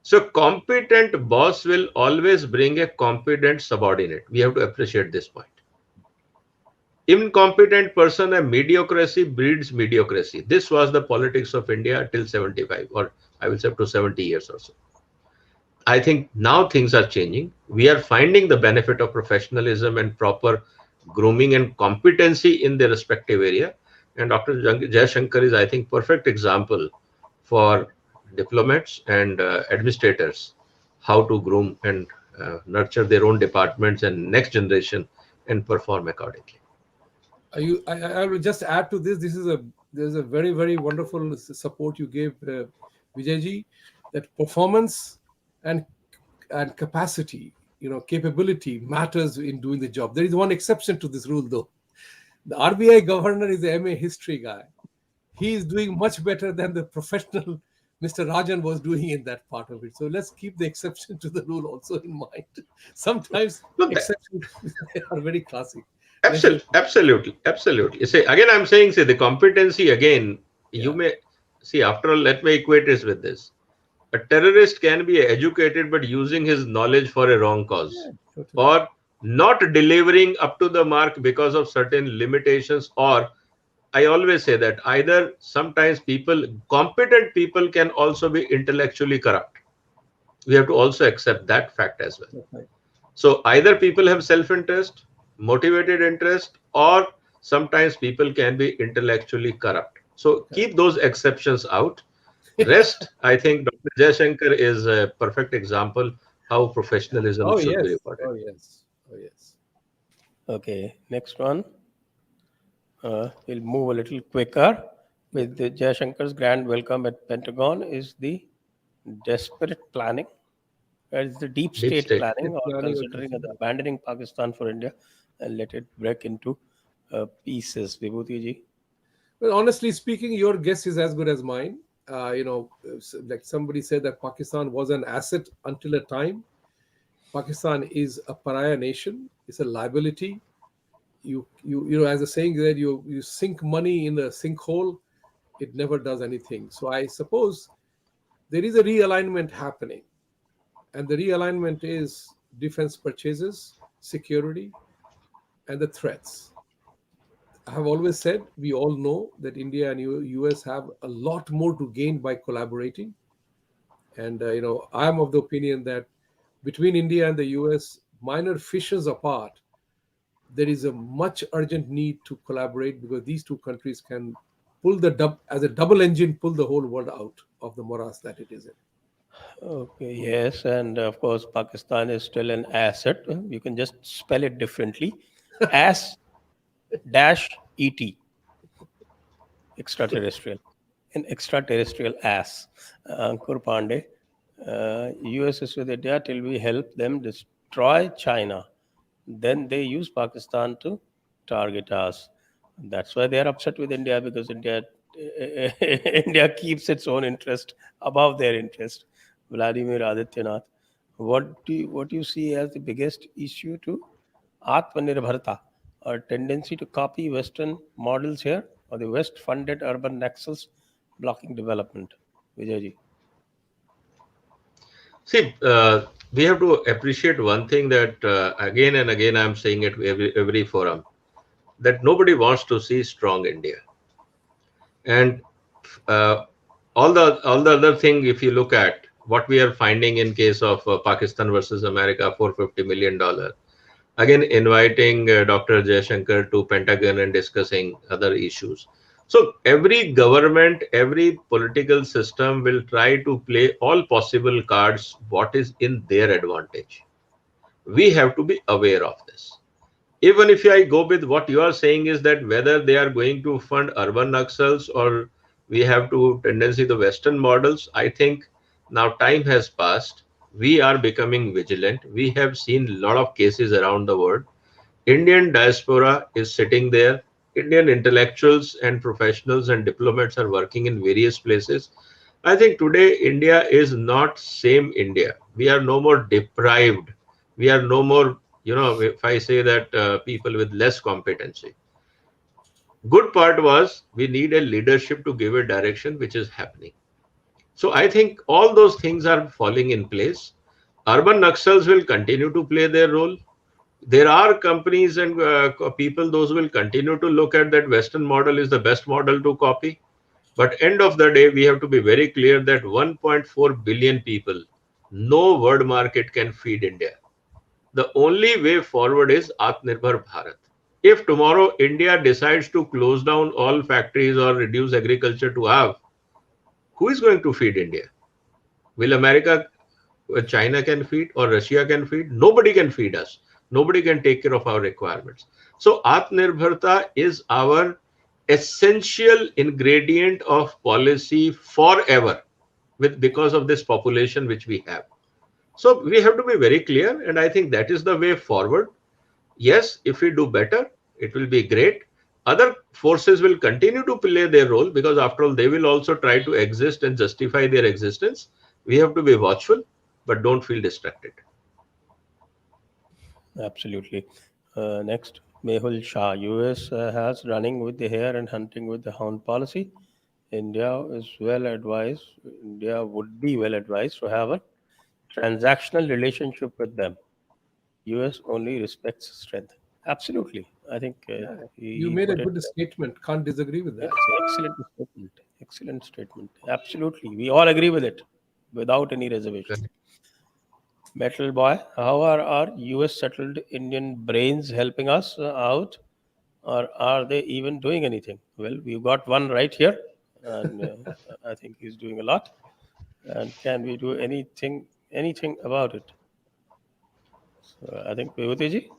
So competent boss will always bring a competent subordinate. We have to appreciate this point. Incompetent person, a mediocrity breeds mediocrity. This was the politics of India till 75, or I will say up to 70 years or so. I think now things are changing. We are finding the benefit of professionalism and proper grooming and competency in their respective area. And Dr. Jaishankar is, I think, perfect example for diplomats and administrators, how to groom and nurture their own departments and next generation and perform accordingly. I will just add to this. There's a very, very wonderful support you gave, Vijayji, that performance and capacity, capability matters in doing the job. There is one exception to this rule, though. The RBI governor is a MA history guy. He is doing much better than the professional Mr. Rajan was doing in that part of it. So let's keep the exception to the rule also in mind. Sometimes exceptions are very classic. Absolutely. You say again, I'm saying, the competency again, you may see, after all, let me equate this with this. A terrorist can be educated, but using his knowledge for a wrong cause, or not delivering up to the mark because of certain limitations. Or I always say that either sometimes competent people can also be intellectually corrupt. We have to also accept that fact as well. Right. So either people have self-interest, motivated interest, or sometimes people can be intellectually corrupt. So Okay. keep those exceptions out. Rest, I think Dr. Jaishankar is a perfect example how professionalism Oh should be yes. recorded. Oh yes. Oh yes. Okay, next one. We'll move a little quicker Yeah. with the Jaishankar's grand welcome at Pentagon is the desperate planning. It's the deep Deep state state. planning State or planning or considering consider. abandoning Pakistan for India and let it break into pieces. Vibhuti ji. Well, honestly speaking, your guess is as good as mine. Like somebody said that Pakistan was an asset until a time. Pakistan is a pariah nation. It's a liability. As a saying that you sink money in a sinkhole, it never does anything. So I suppose there is a realignment happening, and the realignment is defense purchases, security, and the threats. I have always said we all know that India and US have a lot more to gain by collaborating. And I am of the opinion that between India and the US, minor fishes apart, there is a much urgent need to collaborate because these two countries can pull as a double engine, pull the whole world out of the morass that it is in. Okay, yes, and of course, Pakistan is still an asset. You can just spell it differently. As dash et, extraterrestrial. An extraterrestrial ass. Ankur Pandey. US is with India till we help them destroy China. Then they use Pakistan to target us. That's why they are upset with India because India India keeps its own interest above their interest. Vladimir Adityanath, what do you see as the biggest issue to Atmanirbharta, or tendency to copy Western models here, or the West-funded urban nexus blocking development? Vijayji. See, we have to appreciate one thing that again and again I'm saying it every forum, that nobody wants to see strong India. And uh, all the other thing, if you look at what we are finding in case of Pakistan versus America, $450 million, again inviting Dr. Jaishankar to Pentagon and discussing other issues. So every government, every political system will try to play all possible cards what is in their advantage. We have to be aware of this. Even if I go with what you are saying is that whether they are going to fund urban Naxals or we have to tendency the Western models, I think now time has passed. We are becoming vigilant. We have seen a lot of cases around the world. Indian diaspora is sitting there. Indian intellectuals and professionals and diplomats are working in various places. I think today India is not same India. We are no more deprived. We are no more, if I say that people with less competency. Good part was we need a leadership to give a direction, which is happening. So I think all those things are falling in place. Urban Naxals will continue to play their role. There are companies and people those will continue to look at that Western model is the best model to copy, but end of the day we have to be very clear that 1.4 billion people, no world market can feed India. The only way forward is Atmanirbhar Bharat. If tomorrow India decides to close down all factories or reduce agriculture to half, who is going to feed India? Will America, China can feed or Russia can feed? Nobody can feed us. Nobody can take care of our requirements. So Atmanirbharta is our essential ingredient of policy forever with because of this population which we have. So we have to be very clear, and I think that is the way forward. Yes, if we do better, it will be great. Other forces will continue to play their role because, after all, they will also try to exist and justify their existence. We have to be watchful, but don't feel distracted. Absolutely. Next, Mehul Shah. US has running with the hare and hunting with the hound policy. India is well advised. India would be well advised to have a transactional relationship with them. US only respects strength. Absolutely. I think Yeah, you he made a put it. good statement. Can't disagree with Yes, that. excellent statement. Excellent statement. Absolutely. We all agree with it without any reservation. Metal Boy, how are our US settled Indian brains helping us out, or are they even doing anything? Well, we've got one right here, and I think he's doing a lot. And can we do anything about it? So I think Vibhuti ji,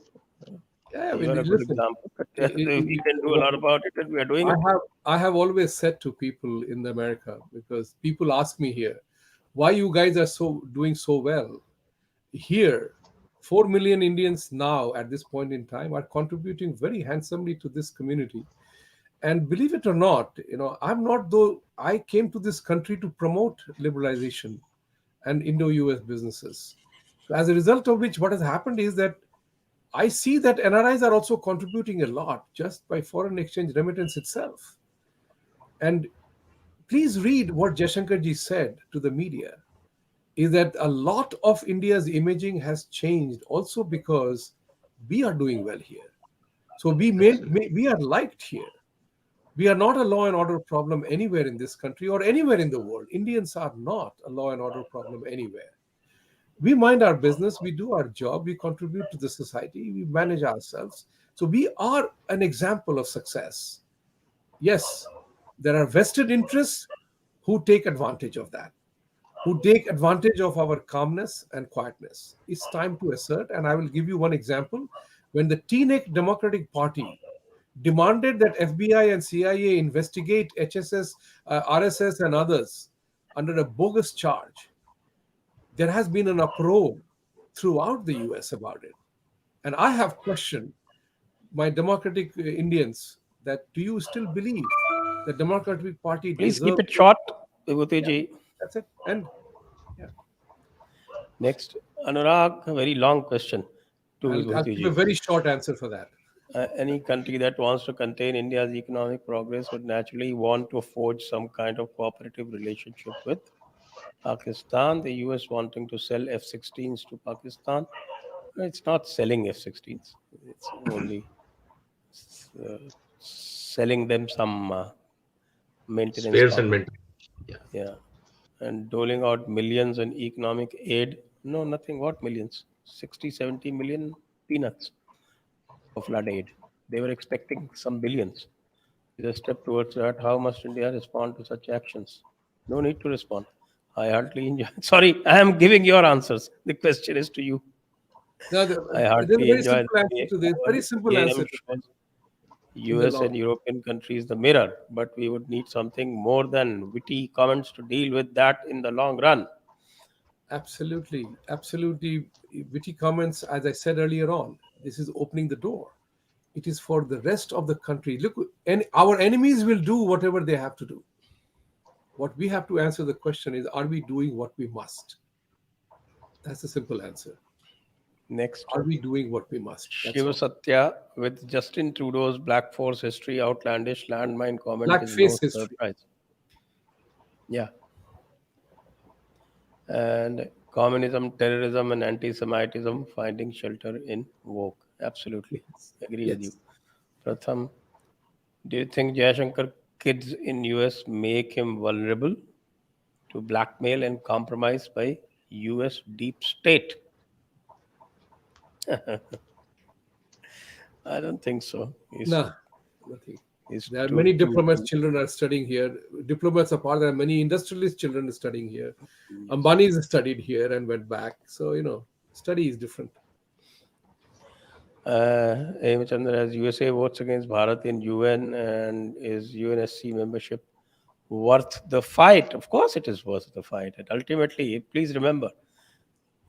Yeah, I you mean, are a good listen, example. But we can do a lot i about it, and we are doing I it. have I have always said to people in America, because people ask me here, why you guys are so doing so well here. 4 million Indians now at this point in time are contributing very handsomely to this community. And believe it or not, I'm not, though I came to this country to promote liberalization and Indo-US businesses. So as a result of which, what has happened is that I see that NRIs are also contributing a lot just by foreign exchange remittance itself. And please read what Jaishankar ji said to the media, is that a lot of India's imaging has changed also because we are doing well here. So we are liked here. We are not a law and order problem anywhere in this country or anywhere in the world. Indians are not a law and order problem anywhere. We mind our business, we do our job, we contribute to the society, we manage ourselves. So we are an example of success. Yes, there are vested interests who take advantage of that, who take advantage of our calmness and quietness. It's time to assert, and I will give you one example. When the Teenage Democratic Party demanded that FBI and CIA investigate HSS, RSS, and others under a bogus charge, there has been an uproar throughout the US about it. And I have questioned my democratic Indians that, do you still believe the Democratic Party Please keep deserves it it? short, Vibhuti Yeah, ji. that's it. And yeah, Next, Anurag, a very long question to I'll Vibhuti give a ji. very short answer for that. Any country that wants to contain India's economic progress would naturally want to forge some kind of cooperative relationship with Pakistan. The US wanting to sell F-16s to Pakistan. It's not selling F-16s. It's only uh, selling them some maintenance Spares and stock. maintenance. Yeah. Yeah. And doling out millions in economic aid. No, nothing. What millions? 60, 70 million peanuts for flood aid. They were expecting some billions. Is a step towards that. How must India respond to such actions? No need to respond. I hardly enjoy. Sorry, I am giving your answers. The question is to you. Now, I there's a hardly very enjoy simple the answer way to this. Very our simple answer game to shows in the US long. and European countries the mirror, but we would need something more than witty comments to deal with that in the long run. Absolutely, absolutely witty comments. As I said earlier on, this is opening the door. It is for the rest of the country. Look, and our enemies will do whatever they have to do. What we have to answer the question is, are we doing what we must? That's a simple answer. Next, Are we doing what we must? That's Shiva all. Satya with Justin Trudeau's Black Force history outlandish landmine comment is no Blackface history. surprise. Yeah, and communism, terrorism, and anti-Semitism finding shelter in woke. Absolutely, Yes. agree with you. Yes. Pratham, do you think Jaishankar kids in US make him vulnerable to blackmail and compromise by US deep state? I don't think so. Nah, nothing. He's There are too many too diplomats children are studying here. Diplomats apart, there are many industrialist children studying here. yes. Ambani's studied here and went back. So, study is different. Hemchandra, as USA votes against Bharat in UN and is UNSC membership worth the fight? Of course, it is worth the fight. And ultimately, please remember,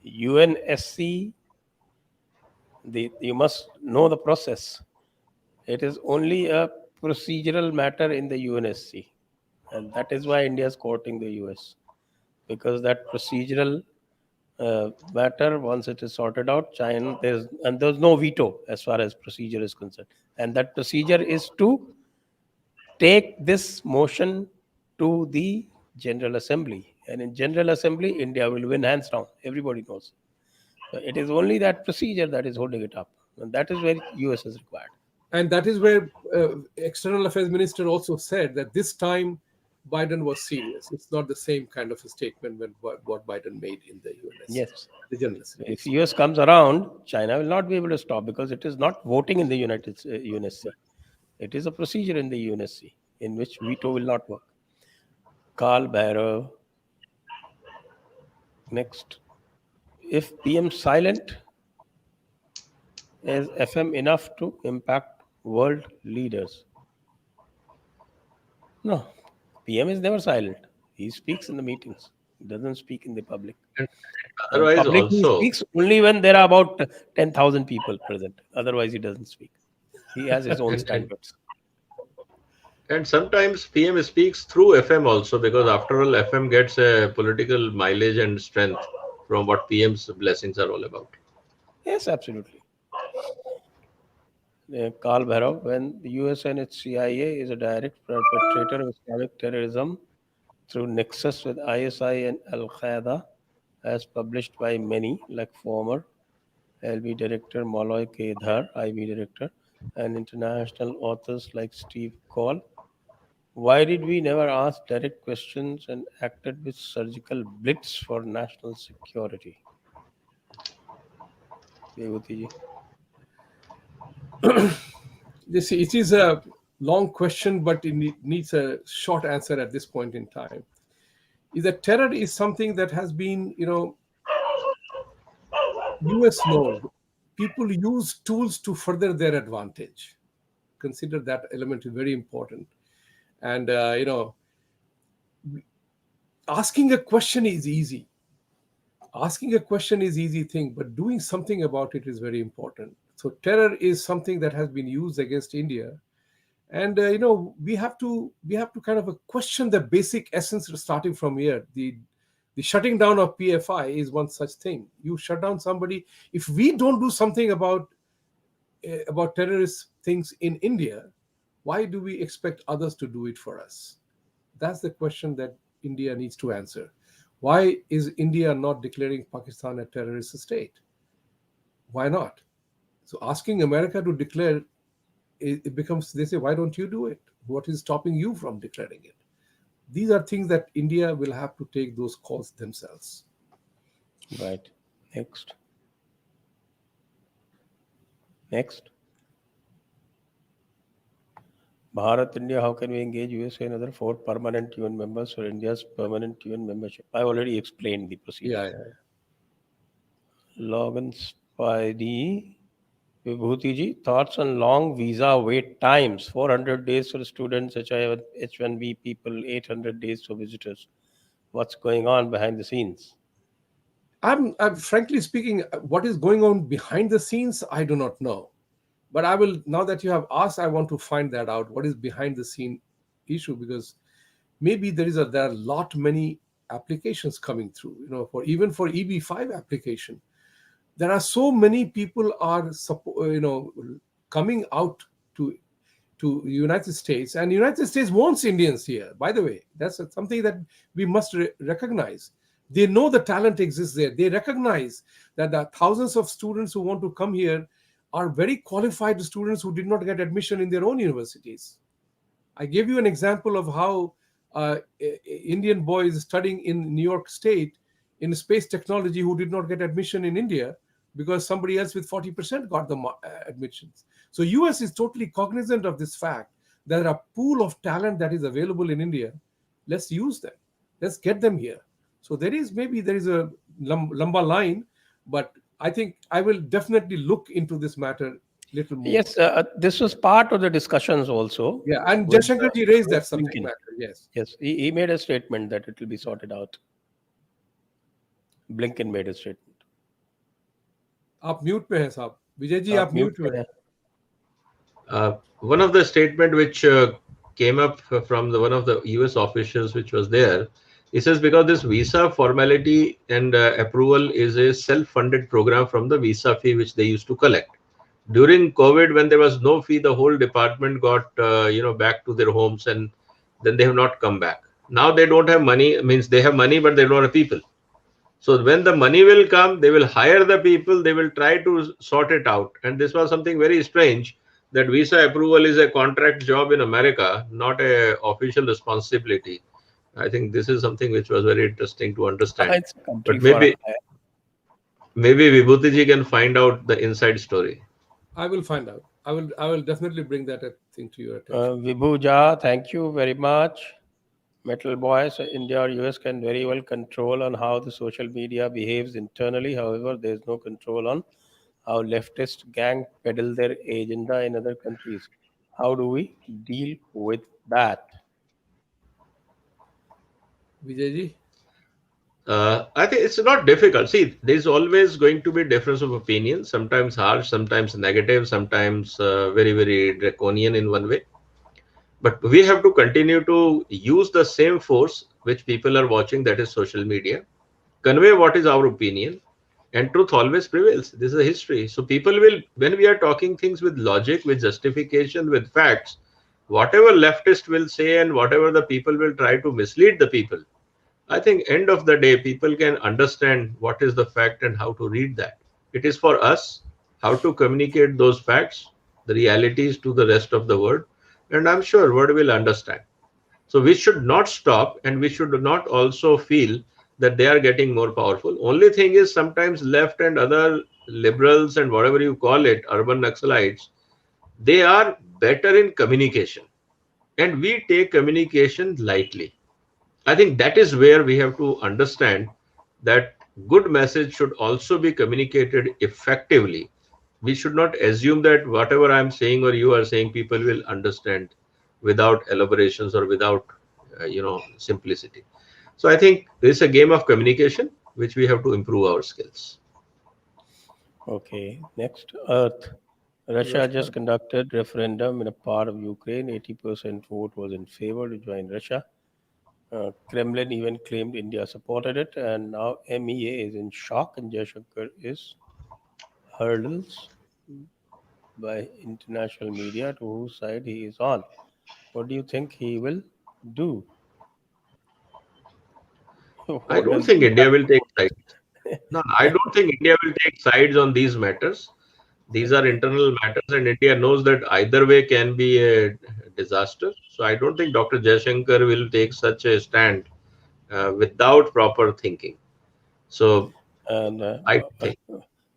UNSC, you must know the process. It is only a procedural matter in the UNSC. And that is why India is courting the US. Because that procedural matter, once it is sorted out, China, there's no veto as far as procedure is concerned. And that procedure is to take this motion to the General Assembly. And in General Assembly, India will win hands down. Everybody knows. So it is only that procedure that is holding it up. And that is where US is required. And that is where External Affairs Minister also said that this time Biden was serious. It's not the same kind of a statement when what Biden made in the UNSC, Yes. the General Assembly. If US comes around, China will not be able to stop because it is not voting in the UNSC. It is a procedure in the UNSC in which veto will not work. Karl Barrow. Next. If PM silent, is FM enough to impact world leaders? No. PM is never silent. He speaks in the meetings. He doesn't speak in the public. And And otherwise, public he also, speaks only when there are about 10,000 people present. Otherwise, he doesn't speak. He has his own and, and standards. and sometimes PM speaks through FM also, because after all, FM gets a political mileage and strength from what PM's blessings are all about. Yes, absolutely. Karl Barrow, when the US and its CIA is a direct perpetrator of Islamic terrorism through nexus with ISI and Al Qaeda, as published by many, like former LB director Molloy Kedhar, IB director, and international authors like Steve Cole. Why did we never ask direct questions and acted with surgical blitz for national security? Vibhuti ji. It is a long question, but it needs a short answer at this point in time. Is that terror is something that has been, US knows. People use tools to further their advantage. Consider that element is very important. And, asking a question is easy. Asking a question is easy thing, but doing something about it is very important. So terror is something that has been used against India. And, we have to kind of question the basic essence starting from here. The shutting down of PFI is one such thing. You shut down somebody. If we don't do something about terrorist things in India, why do we expect others to do it for us? That's the question that India needs to answer. Why is India not declaring Pakistan a terrorist state? Why not? So asking America to declare, it becomes, they say, why don't you do it? What is stopping you from declaring it? These are things that India will have to take those calls themselves. Right. Next. Bharat, India, how can we engage USA and other 4 permanent UN members for India's permanent UN membership? I already explained the procedure. Yeah. Logan Spidey, Vibhuti ji, thoughts on long visa wait times, 400 days for students, H1B people, 800 days for visitors. What's going on behind the scenes? I'm frankly speaking, what is going on behind the scenes, I do not know. But I will, now that you have asked, I want to find that out. What is behind the scene issue? Because maybe there are lot many applications coming through. For EB5 application, there are so many people are coming out to United States, and United States wants Indians here. By the way, that's something that we must recognize. They know the talent exists there. They recognize that the thousands of students who want to come here are very qualified students who did not get admission in their own universities. I gave you an example of how Indian boys studying in New York State in space technology who did not get admission in India because somebody else with 40% got the admissions. So US is totally cognizant of this fact. There are a pool of talent that is available in India. Let's use them. Let's get them here. So there is a lamba line, but I think I will definitely look into this matter little more. Yes, this was part of the discussions also. Yeah, and Jaishankar ji raised that subject Blinken. matter. Yes. Yes, he made a statement that it will be sorted out. Blinken made a statement. आप mute पे हैं साहब. विजय जी आप mute पे हैं. One of the statement which came up from one of the US officials which was there, he says because this visa formality and approval is a self-funded program from the visa fee which they used to collect. During COVID, when there was no fee, the whole department got back to their homes, and then they have not come back. Now they don't have money. Means they have money, but they don't have people. So when the money will come, they will hire the people. They will try to sort it out. And this was something very strange, that visa approval is a contract job in America, not a official responsibility. I think this is something which was very interesting to understand. But maybe Vibhuti ji can find out the inside story. I will find out. I will definitely bring that thing to your attention. Vibhu Jha, thank you very much. Metal Boys, India or US can very well control on how the social media behaves internally. However, there is no control on how leftist gang peddle their agenda in other countries. How do we deal with that? Vijayji? I think it's not difficult. See, there's always going to be difference of opinion, sometimes harsh, sometimes negative, sometimes very, very draconian in one way. But we have to continue to use the same force which people are watching, that is social media, convey what is our opinion, and truth always prevails. This is a history. So people will, when we are talking things with logic, with justification, with facts, whatever leftist will say and whatever the people will try to mislead the people, I think end of the day, people can understand what is the fact and how to read that. It is for us how to communicate those facts, the realities to the rest of the world, and I'm sure world will understand. So we should not stop, and we should not also feel that they are getting more powerful. Only thing is sometimes left and other liberals and whatever you call it, urban Naxalites, they are better in communication, and we take communication lightly. I think that is where we have to understand that good message should also be communicated effectively. We should not assume that whatever I'm saying or you are saying, people will understand without elaborations or without, simplicity. So I think this is a game of communication which we have to improve our skills. Okay, next, Earth. Russia Russia. just conducted referendum in a part of Ukraine. 80% vote was in favor to join Russia. Kremlin even claimed India supported it, and now MEA is in shock, and Jaishankar is hurdles by international media to whose side he is on. What do you think he will do? I What don't does think he India have will to take sides. No, I don't think India will take sides on these matters. These are Okay. internal matters, and India knows that either way can be a disaster. So I don't think Dr. Jaishankar will take such a stand without proper thinking. So And I think,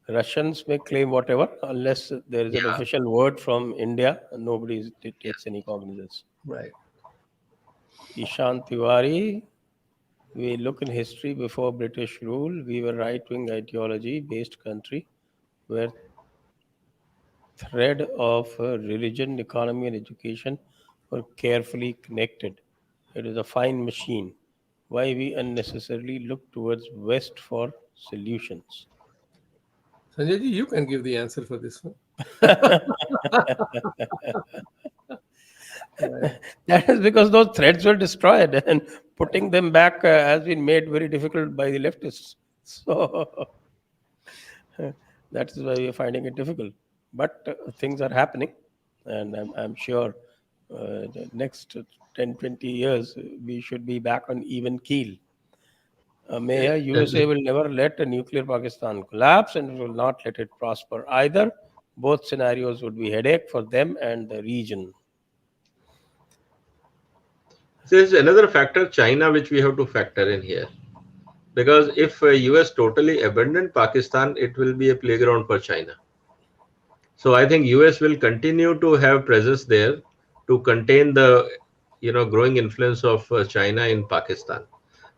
Russians may claim whatever, unless there is an yeah, official word from India, nobody takes any cognizance. Right. Ishan Tiwari, we look in history before British rule, we were right-wing ideology-based country where thread of religion, economy, and education were carefully connected. It is a fine machine. Why we unnecessarily look towards West for solutions? Sanjayji, you can give the answer for this one. Right. That is because those threads were destroyed, and putting them back has been made very difficult by the leftists. So that is why we are finding it difficult. But things are happening, and I'm sure the next 10, 20 years we should be back on even keel. Mayor, USA definitely. will never let a nuclear Pakistan collapse and will not let it prosper either. Both scenarios would be headache for them and the region. There's another factor, China, which we have to factor in here. Because if US totally abandoned Pakistan, it will be a playground for China. So I think US will continue to have presence there to contain the growing influence of China in Pakistan.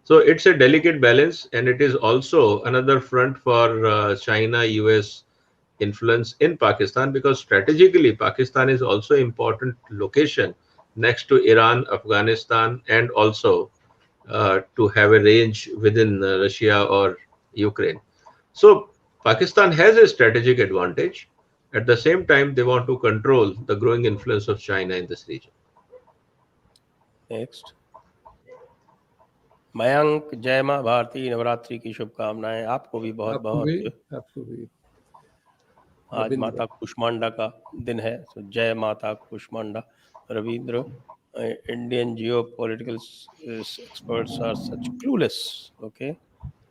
So it's a delicate balance, and it is also another front for China US influence in Pakistan, because strategically Pakistan is also important location next to Iran, Afghanistan, and also to have a range within Russia or Ukraine. So Pakistan has a strategic advantage. At the same time, they want to control the growing influence of China in this region. Next. Mayank जय माँ भारती नवरात्रि की शुभकामनाएं आपको भी बहुत आपको भी, बहुत आपको भी। आज Rabindra. माता कुष्मांडा का दिन है तो जय माता Kushmanda Ravindra Indian Jio political experts are such clueless. Okay,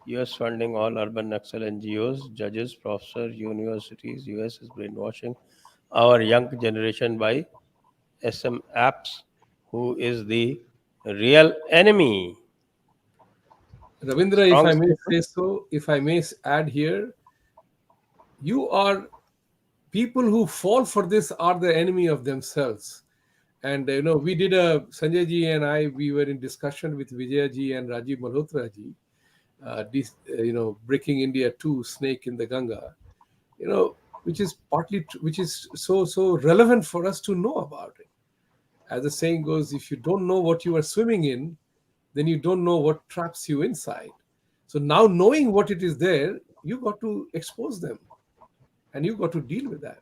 US funding all urban Naxal NGOs, judges, professors, universities. US is brainwashing our young generation by SM apps. Who is the real enemy? Ravindra, if Strong I may statement. say so, if I may add here, you are people who fall for this are the enemy of themselves. And we did Sanjay ji and I, we were in discussion with Vijay ji and Rajiv Malhotra ji, breaking India 2, snake in the Ganga, which is which is so relevant for us to know about it. As the saying goes, if you don't know what you are swimming in, then you don't know what traps you inside. So now knowing what it is there, you got to expose them and you got to deal with that.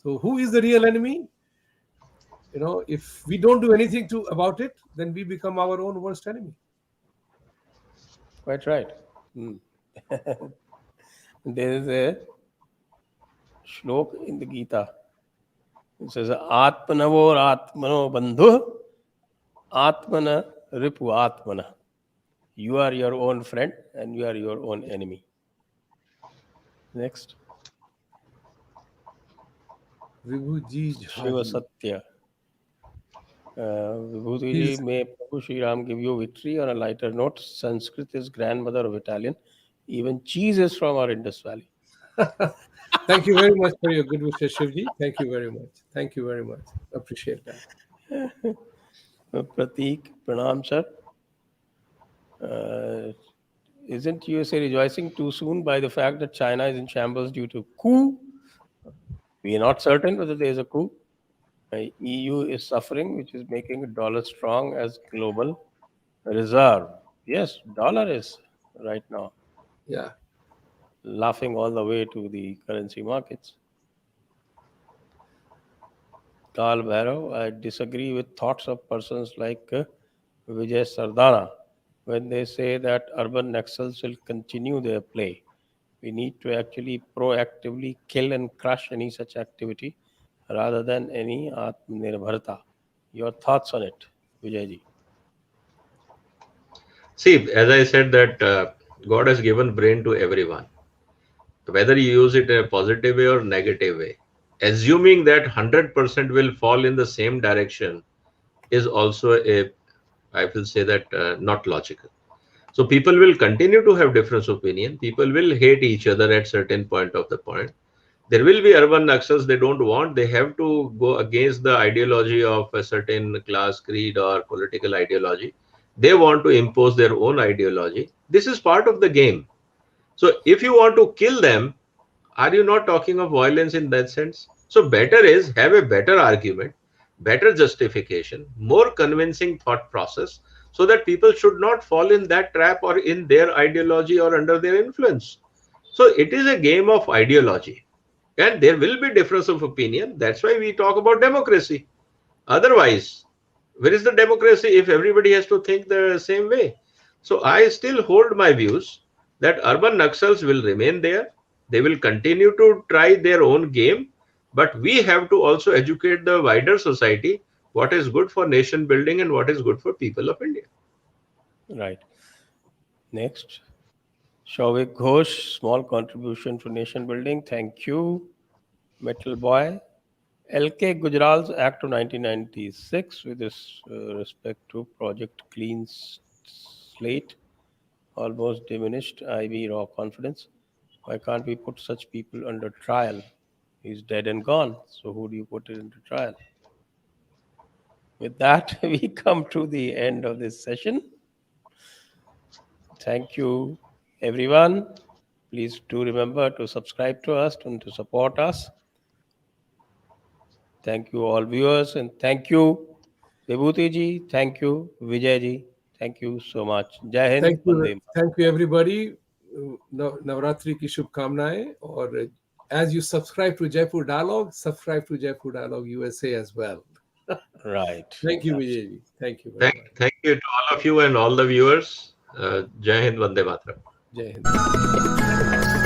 So who is the real enemy? If we don't do anything about it, then we become our own worst enemy. Quite right. There is a shlok in the Gita. It says, Atmanavor Atmano Bandhu, Atmana Ripu Atmana. You are your own friend and you are your own enemy. Next. Vibhuti Jha Shiva ji. Satya. Vibhuti ji, He's may Prabhu Shri Ram give you victory. On a lighter note, Sanskrit is grandmother of Italian. Even cheese is from our Indus Valley. Thank you very much for your good wishes, Shivji. Thank you very much. Thank you very much. Appreciate that. Pratik, Pranam sir. Isn't USA rejoicing too soon by the fact that China is in shambles due to coup? We are not certain whether there is a coup. EU is suffering, which is making the dollar strong as global reserve. Yes, dollar is right now Yeah. laughing all the way to the currency markets. Karl Bhairav, I disagree with thoughts of persons like Vijay Sardana when they say that urban Naxals will continue their play. We need to actually proactively kill and crush any such activity rather than any Atmanirbharta. Your thoughts on it, Vijayji? See, as I said, that God has given brain to everyone, whether you use it in a positive way or negative way. Assuming that 100% will fall in the same direction is also I will say that not logical. So people will continue to have different opinion. People will hate each other at certain point of the point. There will be urban Naxals they don't want. They have to go against the ideology of a certain class, creed, or political ideology. They want to impose their own ideology. This is part of the game. So if you want to kill them, are you not talking of violence in that sense? So better is have a better argument, better justification, more convincing thought process, so that people should not fall in that trap or in their ideology or under their influence. So it is a game of ideology, and there will be difference of opinion. That's why we talk about democracy. Otherwise, where is the democracy if everybody has to think the same way? So I still hold my views that urban Naxals will remain there. They will continue to try their own game, but we have to also educate the wider society what is good for nation building and what is good for people of India. Right. Next. Shavik Ghosh, small contribution to nation building. Thank you. Metal Boy. LK Gujaral's Act of 1996 with respect to Project Clean Slate almost diminished IB raw confidence. Why can't we put such people under trial? He's dead and gone. So who do you put it into trial? With that, we come to the end of this session. Thank you, everyone. Please do remember to subscribe to us and to support us. Thank you, all viewers, and thank you, Vibhuti ji. Thank you, Vijay ji. Thank you so much. Jai Hind, Vande Thank you, everybody. Navratri ki shubhkamnaएं. और as you subscribe to Jaipur Dialogue, subscribe to Jaipur Dialogue USA as well. Mataram. Right. Thank you, Vijay. Thank you very much. Thank you to all of you and all the viewers. Jai Hind, Vande Mataram. Jai Hind.